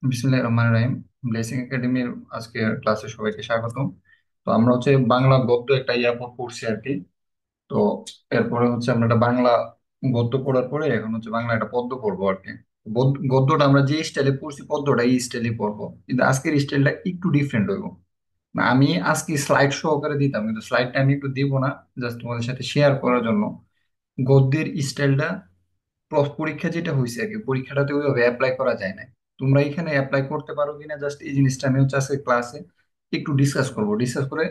বিসমিল্লাহির রহমানির রহিম। ব্লেসিং একাডেমির আজকে ক্লাসে সবাইকে স্বাগতম। তো আমরা হচ্ছে বাংলা গদ্য একটা পড়ছি আর কি। তো এরপরে হচ্ছে আমরা একটা বাংলা গদ্য পড়ার পরে এখন হচ্ছে বাংলা একটা পদ্য পড়বো আর কি। গদ্যটা আমরা যে স্টাইলে পড়ছি পদ্যটা এই স্টাইলে পড়বো, কিন্তু আজকের স্টাইলটা একটু ডিফারেন্ট হইব। আমি আজকে স্লাইড সহকারে দিতাম, কিন্তু স্লাইডটা আমি একটু দিব না, জাস্ট তোমাদের সাথে শেয়ার করার জন্য। গদ্যের স্টাইলটা পরীক্ষা যেটা হয়েছে আর কি, পরীক্ষাটাতে ওইভাবে অ্যাপ্লাই করা যায় না। তোমরা এখানে অ্যাপ্লাই করতে পারো কিনা, জাস্ট এই জিনিসটা আমি হচ্ছে আজকে ক্লাসে একটু ডিসকাস করবো। ডিসকাস করে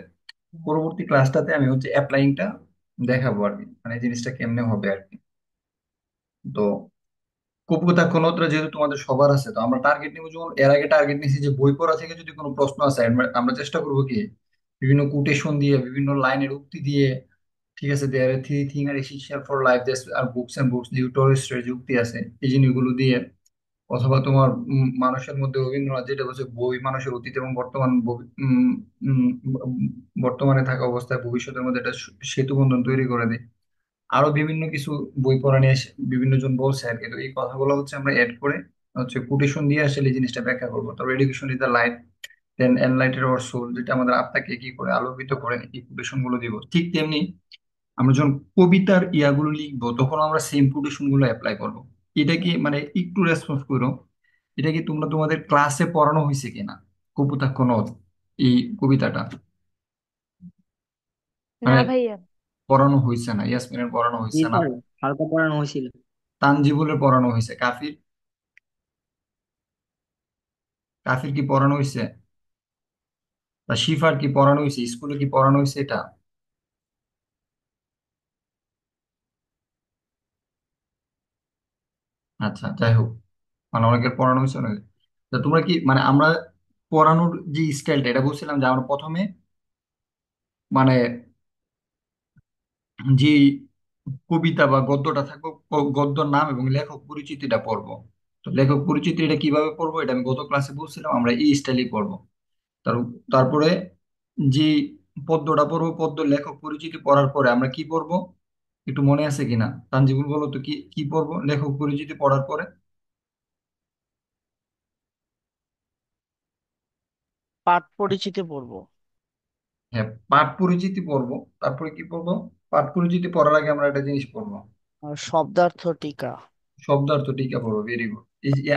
পরবর্তী ক্লাসটাতে আমি হচ্ছে অ্যাপ্লাইংটা দেখাবো আর কি, মানে এই জিনিসটা কেমনে হবে আর কি। তো কপুকথা কোনটা যেহেতু তোমাদের সবার আছে, তো আমরা টার্গেট নিবো। যেমন এর আগে টার্গেট নিয়েছি যে বই পড়া থেকে যদি কোনো প্রশ্ন আসে, আমরা চেষ্টা করবো কি বিভিন্ন কোটেশন দিয়ে, বিভিন্ন লাইনের উক্তি দিয়ে, ঠিক আছে, there three thing are essential for life this are books and books লিউটোরিস্টের যে উক্তি আছে, এই জিনিসগুলো দিয়ে, অথবা তোমার মানুষের মধ্যে রবীন্দ্রনাথ যেটা বলছে, বই মানুষের অতীত এবং বর্তমানে থাকা অবস্থায় ভবিষ্যতের মধ্যে একটা সেতু বন্ধন তৈরি করে দেয়। আরো বিভিন্ন কিছু বই পড়া নিয়ে বিভিন্ন জন বলছে আর কি। তো এই কথাগুলো হচ্ছে আমরা এড করে হচ্ছে কোটেশন দিয়ে আসলে এই জিনিসটা ব্যাখ্যা করবো। তবে education is the light, then enlightened our soul, যেটা আমাদের আত্মাকে কি করে আলোকিত করে, এই কোটেশন গুলো দিব। ঠিক তেমনি আমরা যখন কবিতার ইয়াগুলো লিখবো, তখন আমরা সেম কোটেশন গুলো অ্যাপ্লাই করবো। এটা কি মানে একটু রেসপন্স করো, এটা কি তোমরা তোমাদের ক্লাসে পড়ানো হয়েছে কিনা? কপোতাক্ষ নদ, এই কবিতাটা না মানে ভাইয়া। পড়ানো হয়েছে না? ইয়াসমিনের পড়ানো জি হয়েছে না? স্যার, হালকা পড়ানো হয়েছিল। তানজিবুলের পড়ানো হয়েছে? কাফির, কাফির কি পড়ানো হয়েছে? বা শিফার কি পড়ানো হয়েছে? স্কুলে কি পড়ানো হয়েছে এটা? আচ্ছা, যাই হোক, মানে অনেকের পড়ানো হয়েছে অনেক। তা তোমরা কি মানে আমরা পড়ানোর যে স্টাইলটা, এটা বলছিলাম যে আমরা প্রথমে মানে যে কবিতা বা গদ্যটা থাকবো, গদ্যর নাম এবং লেখক পরিচিতিটা পড়বো। তো লেখক পরিচিতি এটা কিভাবে পড়বো, এটা আমি গত ক্লাসে বলছিলাম, আমরা এই স্টাইলে পড়বো। তারপরে যে পদ্যটা পড়বো, পদ্য লেখক পরিচিতি পড়ার পরে আমরা কি পড়বো, একটু মনে আছে কিনা? তানজিবুল বলো তো, কি কি পড়বো লেখক পরিচিতি পড়ার পরে? পাঠ পরিচিতি পড়বো। হ্যাঁ, পাঠ পরিচিতি পড়বো। তারপরে কি পড়বো? পাঠ পরিচিতি পড়ার আগে আমরা একটা জিনিস পড়বো, আর শব্দার্থ টিকা। শব্দার্থ টিকা পড়বো। Very good.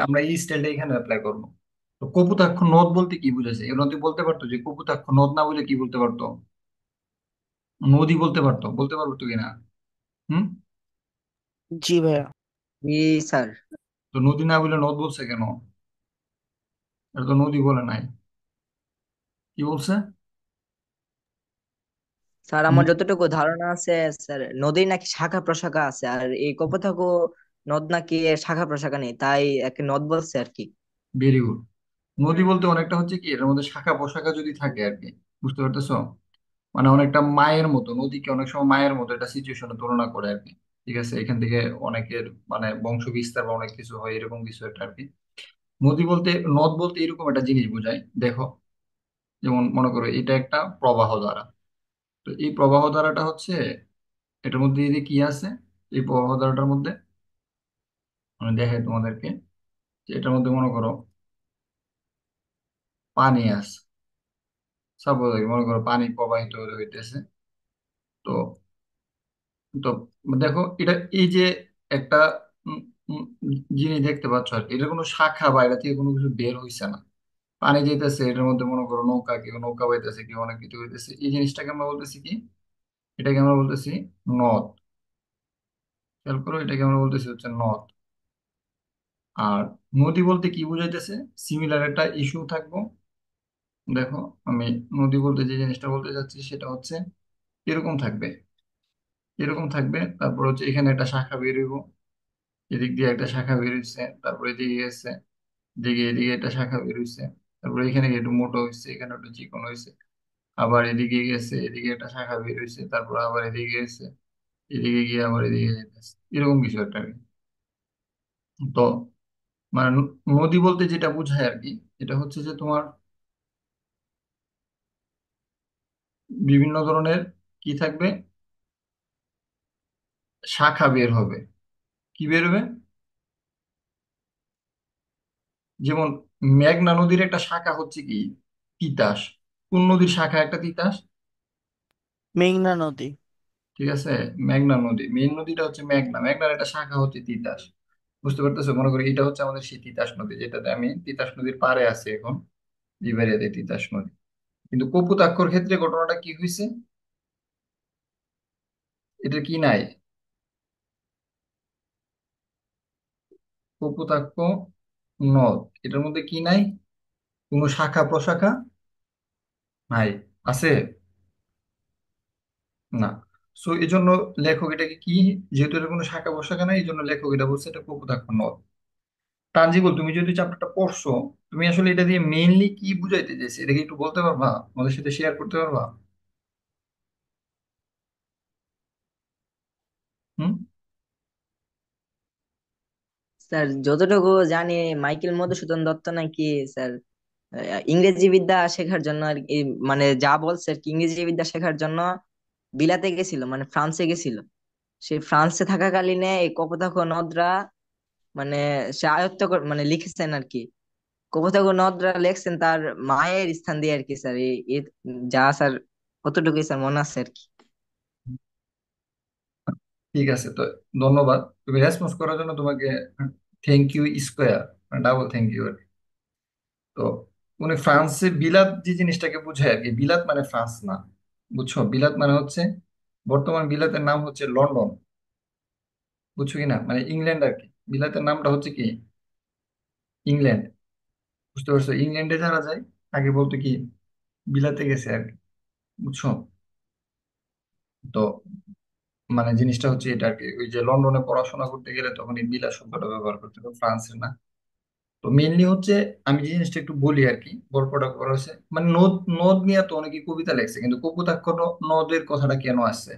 আমরা এই স্টাইলটা এখানে অ্যাপ্লাই করবো। তো কপোতাক্ষ নদ বলতে কি বুঝাচ্ছে, এর মধ্যে বলতে পারতো যে কপোতাক্ষ নদ না বলে কি বলতে পারতো? নদী বলতে পারতো, বলতে পারতো কিনা? হুম। জি ভাইয়া। জি স্যার। তো নদী না বলে নদ বলছে কেন? এটা তো নদী বলে নাই। কি বলছে? স্যার, আমার যতটুকু ধারণা আছে, স্যার নদীর নাকি শাখা প্রশাখা আছে, আর এই কপোতাক্ষ নদ নাকি এর শাখা প্রশাখা নেই, তাই একে নদ বলছে আর কি। Very good. নদী বলতে অনেকটা হচ্ছে কি, এর মধ্যে শাখা প্রশাখা যদি থাকে আর কি, বুঝতে পারতেছো? মানে অনেকটা মায়ের মতো, নদীকে অনেক সময় মায়ের মতো একটা সিচুয়েশনে তুলনা করে আর কি। ঠিক আছে, এখান থেকে অনেকের মানে বংশ বিস্তার বা অনেক কিছু হয়, এরকম কিছু একটা আর কি। নদী বলতে, নদ বলতে এরকম একটা জিনিস বোঝায়, দেখো। যেমন মনে করো এটা একটা প্রবাহ ধারা। তো এই প্রবাহ ধারাটা হচ্ছে, এটার মধ্যে এই যে কি আছে, এই প্রবাহ ধারাটার মধ্যে আমি দেখাই তোমাদেরকে, যে এটার মধ্যে মনে করো পানি আছে। সাপোজ মনে করো পানি প্রবাহিত হইতেছে। তো তো দেখো এটা, এই যে একটা উম, উম, জিনিস দেখতে পাচ্ছ আর কি, এটা কোনো শাখা বা এটা থেকে কোনো কিছু বের হইছে না। পানি যাইতেছে, এটার মধ্যে মনে করো নৌকা, কেউ নৌকা বাইতেছে, কেউ অনেক কিছু হইতেছে, এই জিনিসটাকে আমরা বলতেছি কি? এটাকে আমরা বলতেছি নদ। খেয়াল করো, এটাকে আমরা বলতেছি হচ্ছে নদ। আর নদী বলতে কি বুঝাইতেছে, সিমিলার একটা ইস্যু থাকবো। দেখো, আমি নদী বলতে যে জিনিসটা বলতে চাচ্ছি সেটা হচ্ছে এরকম থাকবে, এরকম থাকবে। তারপর হচ্ছে এখানে একটা শাখা বের হইব, এদিক দিয়ে একটা শাখা বের হইছে, তারপরে এদিকে গেছে, এদিকে এদিকে একটা শাখা বের হইছে, তারপরে এখানে গিয়ে একটু মোটা হইছে, এখানে একটু চিকন হইছে, আবার এদিকে গেছে, এদিকে একটা শাখা বের হইছে, তারপর আবার এদিকে গেছে, এদিকে গিয়ে আবার এদিকে যেতেছে, এরকম কিছু একটা আর কি। তো মানে নদী বলতে যেটা বোঝায় আর কি, এটা হচ্ছে যে তোমার বিভিন্ন ধরনের কি থাকবে, শাখা বের হবে। কি বের হবে? যেমন মেঘনা নদীর একটা শাখা হচ্ছে কি তিতাস। কোন নদীর শাখা একটা তিতাস? মেঘনা নদী। ঠিক আছে, মেঘনা নদী, মেইন নদীটা হচ্ছে মেঘনা, মেঘনার একটা শাখা হচ্ছে তিতাস। বুঝতে পারতেছো? মনে করি এটা হচ্ছে আমাদের সেই তিতাস নদী, যেটাতে আমি তিতাস নদীর পাড়ে আছি এখন, বিবারিয়াতে তিতাস নদী। কিন্তু কপোতাক্ষর ক্ষেত্রে ঘটনাটা কি হয়েছে? এটা কি নাই? কপোতাক্ষ নদ, এটার মধ্যে কি নাই? কোনো শাখা প্রশাখা নাই। আছে? না। সো এই জন্য লেখক এটাকে কি, যেহেতু এটা কোনো শাখা প্রশাখা নাই, এই জন্য লেখক এটা বলছে এটা কপোতাক্ষ নদ। তানজিবুল, তুমি যদি চ্যাপ্টারটা পড়ছো, তুমি আসলে এটা দিয়ে মেইনলি কি বুঝাইতে চাইছে এটা কি একটু বলতে পারবা? আমাদের সাথে শেয়ার করতে পারবা? হুম। স্যার যতটুকু জানি, মাইকেল মধুসূদন দত্ত নাকি স্যার ইংরেজি বিদ্যা শেখার জন্য আর কি, মানে যা বলছে আর কি, ইংরেজি বিদ্যা শেখার জন্য বিলাতে গেছিল, মানে ফ্রান্সে গেছিল। সে ফ্রান্সে থাকাকালীনে এই কপোতাক্ষ নদরা মানে সে আয়ত্ত মানে লিখেছেন আর কি। কপোতাক্ষ নদরা লেখছেন তার মায়ের স্থান দিয়ে আর কি স্যার। যা স্যার কতটুকু স্যার মনে আছে আর কি। ঠিক আছে, তো ধন্যবাদ। তুমি রেসপন্স করার জন্য তোমাকে thank you square, double thank you. তো উনি ফ্রান্সে বিলাত যে জিনিসটাকে বোঝায় আর কি, বিলাত মানে ফ্রান্স না, বুঝছো? বিলাত মানে হচ্ছে, বর্তমান বিলাতের নাম হচ্ছে লন্ডন, বুঝছো কি না, মানে ইংল্যান্ড আর কি। বিলাতের নামটা হচ্ছে কি ইংল্যান্ড। বুঝতে পারছো? ইংল্যান্ডে যারা যায় আগে বলতো কি বিলাতে গেছে আর কি, বুঝছো? তো মানে জিনিসটা হচ্ছে এটা আর কি, ওই যে লন্ডনে পড়াশোনা করতে গেলে তখন এই বিলাত শব্দটা ব্যবহার করতে হবে, ফ্রান্সের না। তো মেইনলি হচ্ছে, আমি যে জিনিসটা একটু বলি আর কি, গল্পটা করা হয়েছে মানে নদ, নদ নিয়ে তো অনেকে কবিতা লেখছে, কিন্তু কপোতাক্ষ নদের কথাটা কেন আসছে?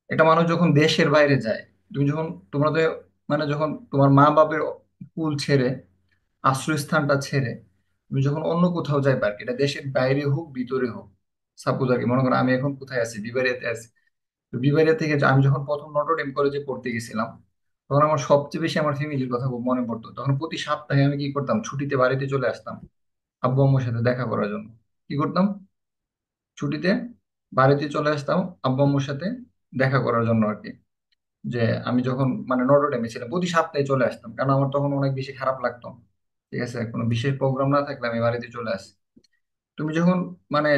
একটা মানুষ যখন দেশের বাইরে যায়, তুমি যখন, তোমরা তো মানে যখন তোমার মা বাপের কুল ছেড়ে, আশ্রয়স্থানটা ছেড়ে তুমি যখন অন্য কোথাও যাইবা আর কি, এটা দেশের বাইরে হোক ভিতরে হোক, সাপোজ আর কি, মনে করো আমি এখন কোথায় আছি, বিবারিয়াতে আছি। তো বিবারিয়া থেকে আমি যখন প্রথম নটরডেম কলেজে পড়তে গেছিলাম, তখন আমার সবচেয়ে বেশি আমার ফ্যামিলির কথা খুব মনে পড়তো। তখন প্রতি সপ্তাহে আমি কি করতাম, ছুটিতে বাড়িতে চলে আসতাম আব্বু আম্মুর সাথে দেখা করার জন্য। কি করতাম? ছুটিতে বাড়িতে চলে আসতাম আব্বু আম্মুর সাথে দেখা করার জন্য আর কি। যে আমি যখন মানে নটরডেমে ছিলাম প্রতি সপ্তাহে চলে আসতাম, কারণ আমার তখন অনেক বেশি খারাপ লাগতো। ঠিক আছে, কোনো বিশেষ প্রোগ্রাম না থাকলে আমি বাড়িতে চলে আসি। তুমি যখন মানে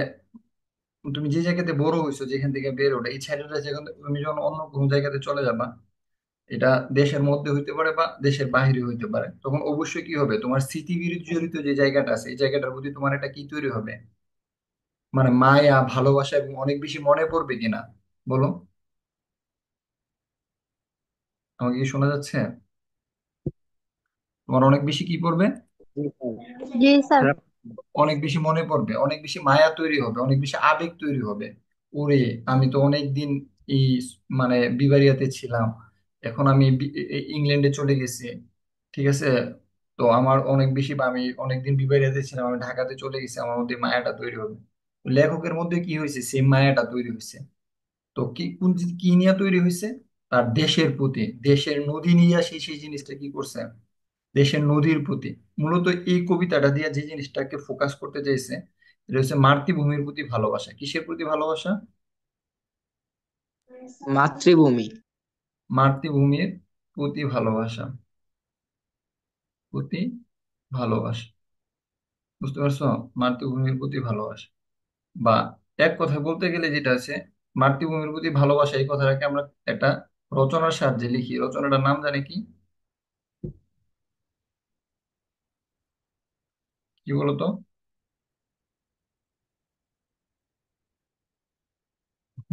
তুমি যে জায়গাতে বড় হয়েছো, যেখান থেকে বের ওঠে, এই ছেলেটা যেখান তুমি যখন অন্য কোনো জায়গাতে চলে যাবা, এটা দেশের মধ্যে হইতে পারে বা দেশের বাইরে হইতে পারে, তখন অবশ্যই কি হবে, তোমার স্মৃতি জড়িত যে জায়গাটা আছে এই জায়গাটার প্রতি তোমার একটা কি তৈরি হবে, মানে মায়া ভালোবাসা, এবং অনেক বেশি মনে পড়বে কিনা, বলো? আমাকে কি শোনা যাচ্ছে? তোমার অনেক বেশি কি পড়বে? জি স্যার। জি স্যার। খারাপ। অনেক বেশি মনে পড়বে, অনেক বেশি মায়া তৈরি হবে, অনেক বেশি আবেগ তৈরি হবে। ওরে, আমি তো অনেক দিন এই মানে বিবারিয়াতে ছিলাম, এখন আমি ইংল্যান্ডে চলে গেছি। ঠিক আছে, তো আমার অনেক বেশি, বা আমি অনেকদিন বিবারিয়াতে ছিলাম, আমি ঢাকাতে চলে গেছি, আমার মধ্যে মায়াটা তৈরি হবে। তো লেখকের মধ্যে কি হয়েছে, সেই মায়াটা তৈরি হয়েছে। তো কি কোন কি নিয়ে তৈরি হয়েছে? তার দেশের প্রতি, দেশের নদী নিয়ে সেই সেই জিনিসটা কি করছে, দেশের নদীর প্রতি। মূলত এই কবিতাটা দিয়ে যে জিনিসটাকে ফোকাস করতে চাইছে, এটা হচ্ছে মাতৃভূমির প্রতি ভালোবাসা। কিসের প্রতি ভালোবাসা? মাতৃভূমি। মাতৃভূমির প্রতি ভালোবাসা, প্রতি ভালোবাসা। বুঝতে পারছো? মাতৃভূমির প্রতি ভালোবাসা, বা এক কথায় বলতে গেলে যেটা আছে, মাতৃভূমির প্রতি ভালোবাসা, এই কথাটাকে আমরা একটা রচনার সাহায্যে লিখি। রচনাটার নাম জানে কি? কি বলতো?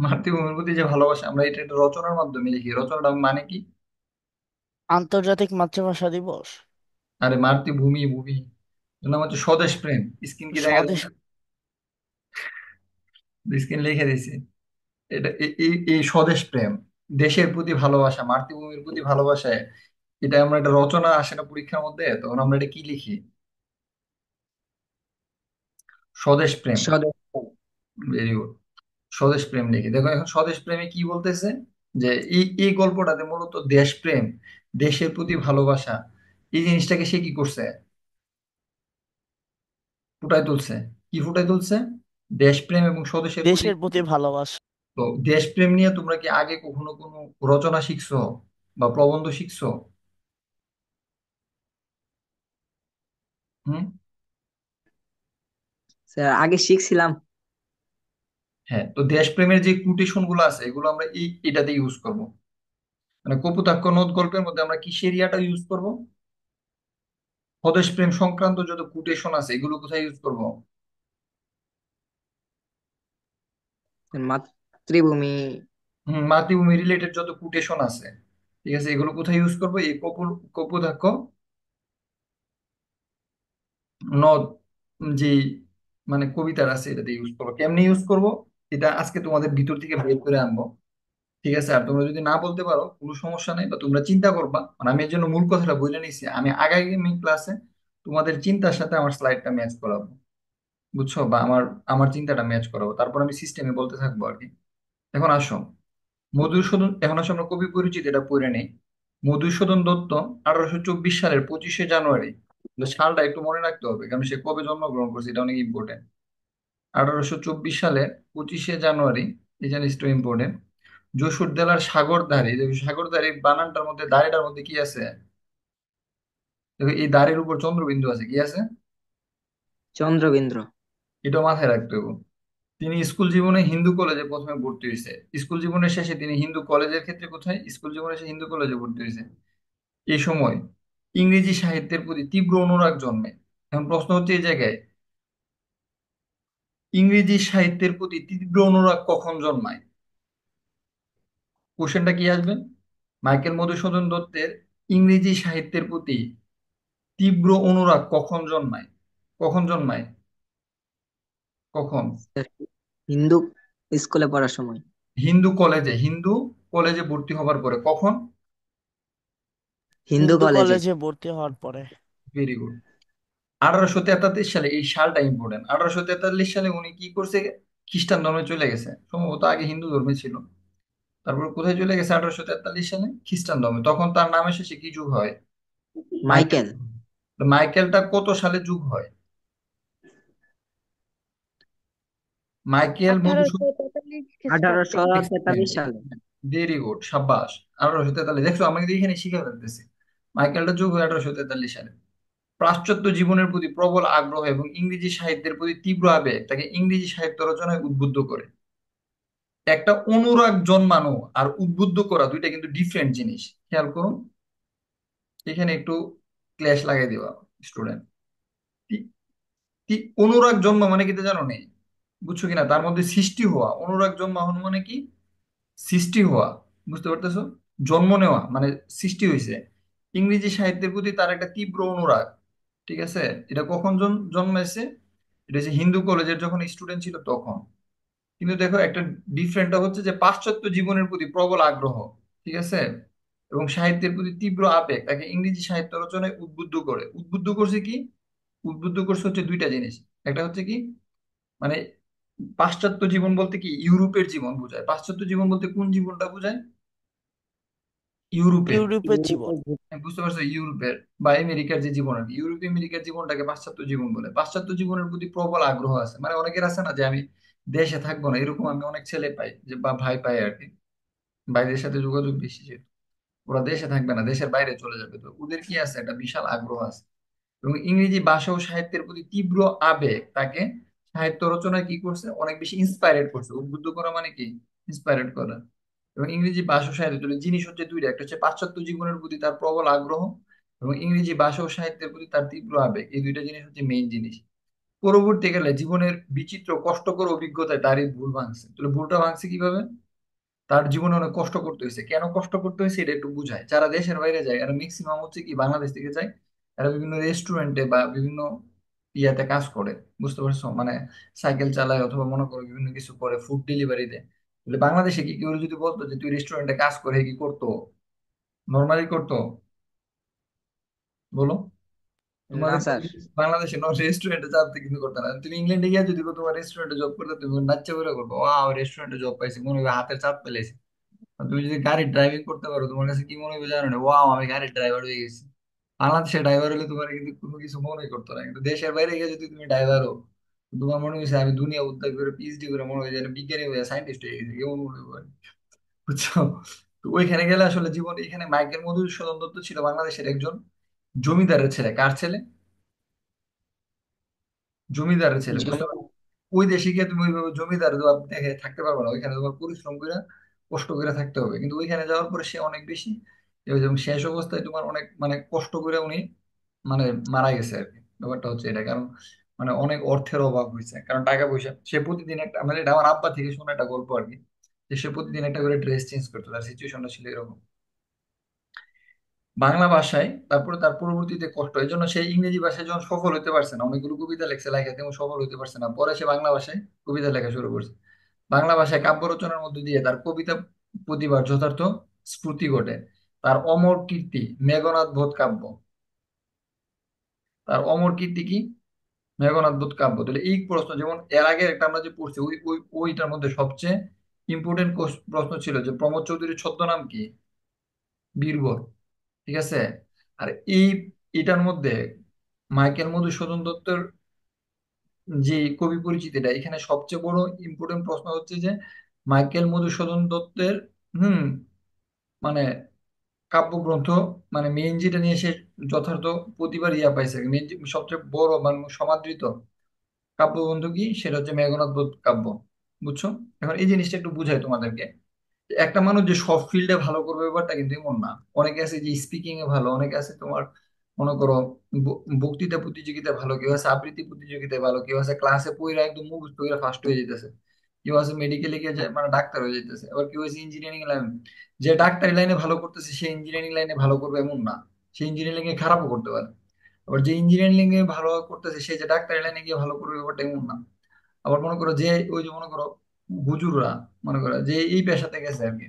মাতৃভূমির প্রতি যে ভালোবাসা, আমরা এটা একটা রচনার মাধ্যমে লিখি। রচনাটার মানে কি? আন্তর্জাতিক মাতৃভাষা দিবস। আরে মাতৃভূমি, ভূমি, এর নাম হচ্ছে স্বদেশ প্রেম। স্ক্রিন কি দেখা যায় স্বদেশ। না? স্ক্রিন লিখে দিছি। এটা এই স্বদেশ প্রেম, দেশের প্রতি ভালোবাসা, মাতৃভূমির প্রতি ভালোবাসায়, এটা আমরা একটা রচনা আসে না পরীক্ষার মধ্যে, তখন আমরা এটা কি লিখি? স্বদেশ প্রেম। স্বদেশ। Very good. স্বদেশ প্রেম লিখি। দেখো এখন স্বদেশ প্রেমে কি বলতেছে, যে এই গল্পটাতে মূলত দেশপ্রেম, দেশের প্রতি ভালোবাসা, এই জিনিসটাকে সে কি করছে, ফুটাই তুলছে। কি ফুটাই তুলছে? দেশপ্রেম এবং স্বদেশের প্রতি। দেশের প্রতি ভালোবাসা। তো দেশপ্রেম নিয়ে তোমরা কি আগে কখনো কোনো রচনা শিখছো বা প্রবন্ধ শিখছো? হুম। স্যার আগে শিখছিলাম। হ্যাঁ, তো দেশপ্রেমের যে কোটেশন গুলো আছে এগুলো আমরা এটাতে ইউজ করব। মানে কপোতাক্ষ নদ গল্পের মধ্যে আমরা কিসের ইয়াটা ইউজ করব? স্বদেশ প্রেম সংক্রান্ত যত কোটেশন আছে এগুলো কোথায় ইউজ করব? মাতৃভূমি। মাতৃভূমি রিলেটেড যত কোটেশন আছে, ঠিক আছে, এগুলো কোথায় ইউজ করব? এই কপোতাক্ষ নদ যে মানে কবিতার আছে এটাতে ইউজ করবো। কেমনে ইউজ করব এটা আজকে তোমাদের ভিতর থেকে বের করে আনবো। ঠিক আছে, আর তোমরা যদি না বলতে পারো কোনো সমস্যা নেই, বা তোমরা চিন্তা করবা, মানে আমি এর জন্য মূল কথাটা বলে নিছি, আমি আগামী ক্লাসে তোমাদের চিন্তার সাথে আমার স্লাইডটা ম্যাচ করাবো। বুঝছো? বা আমার আমার চিন্তাটা ম্যাচ করাবো, তারপর আমি সিস্টেমে বলতে থাকবো আর কি। এখন আসো, এখন আসো আমরা কবি পরিচিতি এটা পড়ে নেই। মধুসূদন দত্ত 1824 সালের 25শে জানুয়ারি, সালটা একটু মনে রাখতে হবে কারণ সে কবে জন্মগ্রহণ করছে এটা অনেক ইম্পর্টেন্ট। 1824 সালে 25শে জানুয়ারি, এই জিনিসটা ইম্পর্টেন্ট। যশোর জেলার সাগরদাঁড়ি, দেখো সাগরদাঁড়ি বানানটার মধ্যে দাঁড়িটার মধ্যে কি আছে? দেখো এই দাঁড়ির উপর চন্দ্রবিন্দু আছে, কি আছে? চন্দ্রবিন্দ্র। এটা মাথায় রাখতে হবে। তিনি স্কুল জীবনে হিন্দু কলেজে প্রথমে ভর্তি হয়েছে। স্কুল জীবনের শেষে তিনি হিন্দু কলেজের ক্ষেত্রে কোথায়? স্কুল জীবনের শেষে হিন্দু কলেজে ভর্তি হয়েছে। এই সময় ইংরেজি সাহিত্যের প্রতি তীব্র অনুরাগ জন্মে। এখন প্রশ্ন হচ্ছে এই জায়গায়, ইংরেজি সাহিত্যের প্রতি তীব্র অনুরাগ কখন জন্মায়? কোশ্চেনটা কি আসবে? মাইকেল মধুসূদন দত্তের ইংরেজি সাহিত্যের প্রতি তীব্র অনুরাগ কখন জন্মায়? কখন জন্মায়? কখন? স্যার, হিন্দু স্কুলে পড়ার সময়। হিন্দু কলেজে ভর্তি হবার পরে কখন? হিন্দু হিন্দু কলেজে। কলেজে ভর্তি হওয়ার পরে। Very good. 1843 সালে, এই সালটা ইম্পর্টেন্ট, 1843 সালে উনি কি করছে? খ্রিস্টান ধর্মে চলে গেছে, সম্ভবত আগে হিন্দু ধর্মে ছিল। তারপর কোথায় চলে গেছে 1843 সালে? খ্রিস্টান ধর্মে। তখন তার নামের শেষে কি যুগ হয়? মাইকেল। মাইকেল। তো মাইকেলটা কত সালে যুগ হয়? মাইকেল আঠারোশো মধুসূদন। তেতাল্লিশ আঠারোশো খ্রিস্টাব্দে তেতাল্লিশ সালে। ভেরি গুড, সাব্বাস। 1843, দেখছো আমি কিন্তু এখানে শিখে ফেলতেছি। মাইকেলটা যুগ হয় 1843 সালে। পাশ্চাত্য জীবনের প্রতি প্রবল আগ্রহ এবং ইংরেজি সাহিত্যের প্রতি তীব্র আবেগ তাকে ইংরেজি সাহিত্য রচনায় উদ্বুদ্ধ করে। একটা অনুরাগ জন্মানো আর উদ্বুদ্ধ করা দুইটা কিন্তু ডিফারেন্ট জিনিস, খেয়াল করুন। এখানে একটু ক্ল্যাশ লাগাই দেওয়া স্টুডেন্ট। অনুরাগ জন্ম মানে কি তা জানো নেই? বুঝছো কিনা? তার মধ্যে সৃষ্টি হওয়া, অনুরাগ জন্মানো মানে কি? সৃষ্টি হওয়া। বুঝতে পারতেছো? জন্ম নেওয়া মানে সৃষ্টি হয়েছে। ইংরেজি সাহিত্যের প্রতি তার একটা তীব্র অনুরাগ। ঠিক আছে, এটা কখন জন্মেছে? এটা যে হিন্দু কলেজের যখন স্টুডেন্ট ছিল তখন। কিন্তু দেখো একটা ডিফারেন্টটা হচ্ছে যে পাশ্চাত্য জীবনের প্রতি প্রবল আগ্রহ, ঠিক আছে, এবং সাহিত্যের প্রতি তীব্র আবেগ তাকে ইংরেজি সাহিত্য রচনায় উদ্বুদ্ধ করে। উদ্বুদ্ধ করছে কি? উদ্বুদ্ধ করছে হচ্ছে দুইটা জিনিস। একটা হচ্ছে কি, মানে পাশ্চাত্য জীবন বলতে কি ইউরোপের জীবন বোঝায়। পাশ্চাত্য জীবন বলতে কোন জীবনটা বোঝায়? ইউরোপের। ইউরোপের জীবন। হ্যাঁ, বুঝতে পারছো? ইউরোপের বা আমেরিকার যে জীবন আর কি, ইউরোপ আমেরিকার জীবনটাকে পাশ্চাত্য জীবন বলে। পাশ্চাত্য জীবনের প্রতি প্রবল আগ্রহ আছে, মানে অনেকের আছে না যে আমি দেশে থাকবো না, এরকম আমি অনেক ছেলে পাই যে, বা ভাই পাই আর কি, বাইরের সাথে যোগাযোগ বেশি, যে ওরা দেশে থাকবে না, দেশের বাইরে চলে যাবে। তো ওদের কি আছে, একটা বিশাল আগ্রহ আছে। এবং ইংরেজি ভাষা ও সাহিত্যের প্রতি তীব্র আবেগ তাকে সাহিত্য রচনায় কি করছে, অনেক বেশি ইন্সপায়ারেড করছে। উদ্বুদ্ধ করা মানে কি? ইন্সপায়ারেড করা। এবং ইংরেজি ভাষা ও সাহিত্যের দুটো জিনিস হচ্ছে দুইটা, একটা হচ্ছে পাশ্চাত্য জীবনের প্রতি তার প্রবল আগ্রহ, এবং ইংরেজি ভাষা ও সাহিত্যের প্রতি তার তীব্র আবেগ। এই দুইটা জিনিস হচ্ছে মেইন জিনিস। পরবর্তীকালে জীবনের বিচিত্র কষ্টকর অভিজ্ঞতায় তার এই ভুল ভাঙছে। তাহলে ভুলটা ভাঙছে কিভাবে? তার জীবনে অনেক কষ্ট করতে হয়েছে। কেন কষ্ট করতে হয়েছে এটা একটু বুঝায়। যারা দেশের বাইরে যায় এরা ম্যাক্সিমাম হচ্ছে কি বাংলাদেশ থেকে যায়, এরা বিভিন্ন রেস্টুরেন্টে বা বিভিন্ন ইয়াতে কাজ করে। বুঝতে পারছো? মানে সাইকেল চালায় অথবা মনে করো বিভিন্ন কিছু করে, ফুড ডেলিভারি দেয়। বলে বাংলাদেশে কি কেউ যদি বলতো যে তুই রেস্টুরেন্টে কাজ করে, কি করতো? নর্মালি করতো? বলো। না তোমাদের স্যার। বাংলাদেশে রেস্টুরেন্টে চাপতে কিন্তু করতে না। তুমি ইংল্যান্ডে গিয়ে যদি তোমার রেস্টুরেন্টে জব করতে, তুমি নাচ্চা করে করবো, ওয়াও রেস্টুরেন্টে জব পাইছি, মনে হবে হাতের চাপ পেলেছি। আর তুমি যদি গাড়ি ড্রাইভিং করতে পারো, তোমার কাছে কি মনে হবে জানো না? ওয়াও আমি গাড়ির ড্রাইভার হয়ে গেছি। বাংলাদেশের ড্রাইভার হলে তোমার কিন্তু কোনো কিছু মনে করতো না, কিন্তু দেশের বাইরে গিয়ে যদি তুমি ড্রাইভার হো, তোমার মনে হয়েছে আমি দুনিয়া উদ্ধার করে পিএইচডি করে মনে হয় যেন বিজ্ঞানী হয়ে সাইন্টিস্ট হয়ে গেছে, কেমন মনে করে, বুঝছো? তো ওইখানে গেলে আসলে জীবন, এখানে মাইকেল মধুসূদন দত্ত ছিল বাংলাদেশের একজন জমিদারের ছেলে। কার ছেলে? জমিদারের ছেলে, বুঝতে জমি। পারছো? ওই দেশে গিয়ে তুমি ওইভাবে জমিদার দেখে থাকতে পারবে না, ওইখানে তোমার পরিশ্রম করে কষ্ট করে থাকতে হবে। কিন্তু ওইখানে যাওয়ার পরে সে অনেক বেশি, এবং শেষ অবস্থায় তোমার অনেক মানে কষ্ট করে উনি মানে মারা গেছে আর কি। ব্যাপারটা হচ্ছে এটা, কারণ মানে অনেক অর্থের অভাব হয়েছে, কারণ টাকা পয়সা, সে প্রতিদিন একটা, মানে এটা আমার আব্বা থেকে শোনা একটা গল্প আর কি, যে সে প্রতিদিন একটা করে ড্রেস চেঞ্জ করতো, তার সিচুয়েশনটা ছিল এরকম বাংলা ভাষায়। তারপরে তার পরবর্তীতে কষ্ট, এই জন্য সে ইংরেজি ভাষায় যখন সফল হতে পারছে না, অনেকগুলো কবিতা লেখছে, লেখা তেমন সফল হতে পারছে না, পরে সে বাংলা ভাষায় কবিতা লেখা শুরু করছে। বাংলা ভাষায় কাব্য রচনার মধ্যে দিয়ে তার কবিতা প্রতিভার যথার্থ স্ফূর্তি ঘটে। তার অমর কীর্তি মেঘনাদ বধ কাব্য। তার অমর কীর্তি কি? মেঘনাদ বধ কাব্য। তাহলে এই প্রশ্ন, যেমন এর আগে একটা আমরা যে পড়ছি, ওইটার মধ্যে সবচেয়ে ইম্পর্টেন্ট প্রশ্ন ছিল যে প্রমোদ চৌধুরীর ছদ্মনাম কি? বীরবর। ঠিক আছে। আর এই এটার মধ্যে মাইকেল মধুসূদন দত্তের যে কবি পরিচিতিটা, এখানে সবচেয়ে বড় ইম্পর্টেন্ট প্রশ্ন হচ্ছে যে মাইকেল মধুসূদন দত্তের হুম মানে কাব্যগ্রন্থ, মানে মেইন যেটা নিয়ে সে যথার্থ প্রতিবার ইয়া পাইছে, মেইন সবচেয়ে বড় মানে সমাদৃত কাব্যগ্রন্থ কি, সেটা হচ্ছে মেঘনাদ বধ কাব্য। বুঝছো? এখন এই জিনিসটা একটু বুঝাই তোমাদেরকে। একটা মানুষ যে সব ফিল্ডে ভালো করবে ব্যাপারটা কিন্তু এমন না। অনেকে আছে যে স্পিকিং এ ভালো, অনেকে আছে তোমার মনে করো বক্তৃতা প্রতিযোগিতা ভালো, কেউ আছে আবৃত্তি প্রতিযোগিতায় ভালো, কেউ আছে ক্লাসে পড়ে একদম মুখস্থ করে ফার্স্ট হয়ে যেতেছে, কেউ আছে মেডিকেলে গিয়ে যায় মানে ডাক্তার হয়ে যেতেছে, আবার কেউ আছে ইঞ্জিনিয়ারিং লাইন। যে ডাক্তারি লাইনে ভালো করতেছে সে ইঞ্জিনিয়ারিং লাইনে ভালো করবে এমন না, সে ইঞ্জিনিয়ারিং এ খারাপও করতে পারে। আবার যে ইঞ্জিনিয়ারিং এ ভালো করতেছে সে যে ডাক্তারি লাইনে গিয়ে ভালো করবে ব্যাপারটা এমন না। আবার মনে করো যে ওই যে মনে করো হুজুররা, মনে করো যে এই পেশাতে গেছে আর কি,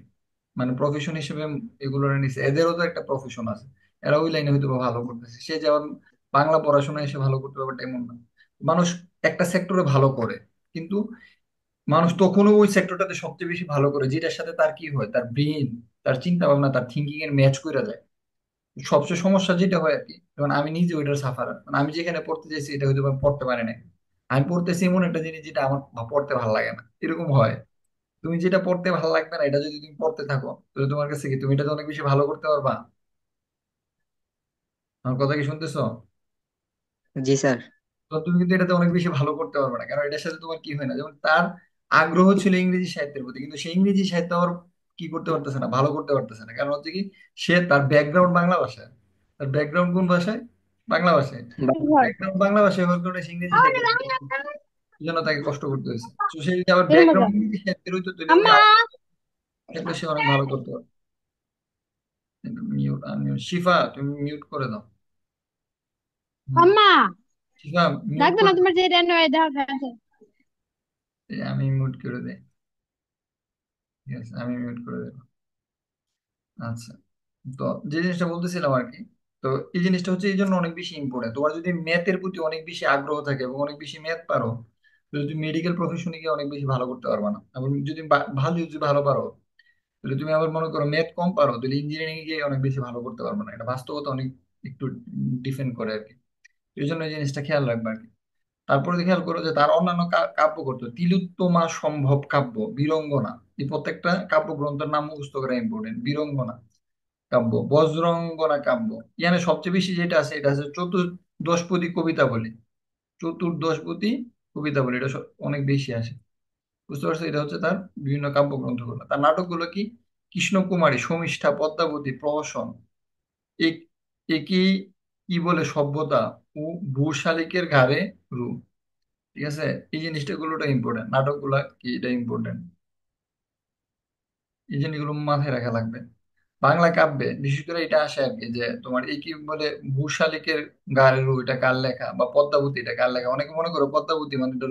মানে প্রফেশন হিসেবে এগুলো নিছে, এদেরও তো একটা প্রফেশন আছে, এরা ওই লাইনে হয়তো বা ভালো করতেছে, সে যেমন বাংলা পড়াশোনা এসে ভালো করতে পারবে এমন না। মানুষ একটা সেক্টরে ভালো করে, কিন্তু মানুষ তখনও ওই সেক্টরটাতে সবচেয়ে বেশি ভালো করে যেটার সাথে তার কি হয়, তার ব্রেন, তার চিন্তা ভাবনা, তার থিঙ্কিং এর ম্যাচ করে যায়। সবচেয়ে সমস্যা যেটা হয় আর কি, যেমন আমি নিজে ওইটার সাফারার, মানে আমি যেখানে পড়তে চাইছি এটা হয়তো বা আমি পড়তে পারি না। আমি পড়তেছি এমন একটা জিনিস যেটা আমার পড়তে ভালো লাগে না, এরকম হয়। তুমি যেটা পড়তে ভালো লাগবে না, এটা যদি তুমি পড়তে থাকো, তাহলে তোমার কাছে কি, তুমি এটা অনেক বেশি ভালো করতে পারবা। আমার কথা কি শুনতেছো? জি স্যার। তো তুমি কিন্তু এটাতে অনেক বেশি ভালো করতে পারবে না, কারণ এটার সাথে তোমার কি হয় না, যেমন তার আগ্রহ ছিল ইংরেজি সাহিত্যের প্রতি, কিন্তু সেই ইংরেজি সাহিত্য আবার কি করতে পারতেছে না, ভালো করতে পারতেছে না, কারণ হচ্ছে কি, সে তার ব্যাকগ্রাউন্ড বাংলা ভাষায়। তার ব্যাকগ্রাউন্ড কোন ভাষায়? বাংলা ভাষায়। ব্যাকগ্রাউন্ড বাংলা ভাষায় হওয়ার কারণে সে ইংরেজি সাহিত্যের এই জন্য তাকে কষ্ট করতে হয়েছে। তো সে যদি আবার ব্যাকগ্রাউন্ড ইংরেজি সাহিত্যের হইতো, তাহলে ওই সাহিত্য সে অনেক ভালো করতে পারতো। মিউট আনমিউট, শিফা তুমি মিউট করে দাও। হুম। আম্মা শিফা মিউট লাগবে না করে দাও। তোমার যে রেন দেখা আছে। আমি মিউট করে দিই। ঠিক আছে, আমি মিউট করে দেবো। আচ্ছা। তো যে জিনিসটা বলতেছিলাম আর কি, তো এই জিনিসটা হচ্ছে এই জন্য অনেক বেশি ইম্পর্টেন্ট। তোমার যদি ম্যাথের প্রতি অনেক বেশি আগ্রহ থাকে এবং অনেক বেশি ম্যাথ পারো, তাহলে তুমি মেডিকেল প্রফেশনে গিয়ে অনেক বেশি ভালো করতে পারবে না। এবং যদি ভালো যদি ভালো পারো, তাহলে তুমি আবার মনে করো ম্যাথ কম পারো, তাহলে ইঞ্জিনিয়ারিং গিয়ে অনেক বেশি ভালো করতে পারবে না। এটা বাস্তবতা অনেক একটু ডিফেন্ড করে আর কি। এই জন্য এই জিনিসটা খেয়াল রাখবে আর কি। তারপরে খেয়াল করো যে তার অন্যান্য কাব্য করতো, তিলোত্তমা সম্ভব কাব্য, বীরঙ্গনা, এই প্রত্যেকটা কাব্যগ্রন্থের নাম মুখস্থ করা ইম্পর্টেন্ট। বীরঙ্গনা কাব্য, বজ্রঙ্গনা কাব্য, এখানে সবচেয়ে বেশি যেটা আছে এটা আছে চতুর্দশপদী কবিতা বলি। চতুর্দশপদী কবিতা বলি, এটা অনেক বেশি আসে। বুঝতে পারছো? এটা হচ্ছে তার বিভিন্ন কাব্যগ্রন্থগুলো। তার নাটকগুলো কি? কৃষ্ণকুমারী, শর্মিষ্ঠা, পদ্মাবতী, প্রহসন, এক একই কি বলে সভ্যতা ও ভূশালিকের ঘাড়ে রূপ। ঠিক আছে। এই জিনিসটা গুলোটা ইম্পর্টেন্ট, নাটকগুলা কি এটা ইম্পর্টেন্ট, এই জিনিসগুলো মাথায় রাখা লাগবে। বাংলা কাব্যে বিশেষ করে এটা আসে আর কি, যে তোমার এই কি বলে ভূশালিকের গায়ের রূপ, এটা কার লেখা, বা পদ্মাবতী এটা কার লেখা। অনেকে মনে করো পদ্মাবতী মানে এটা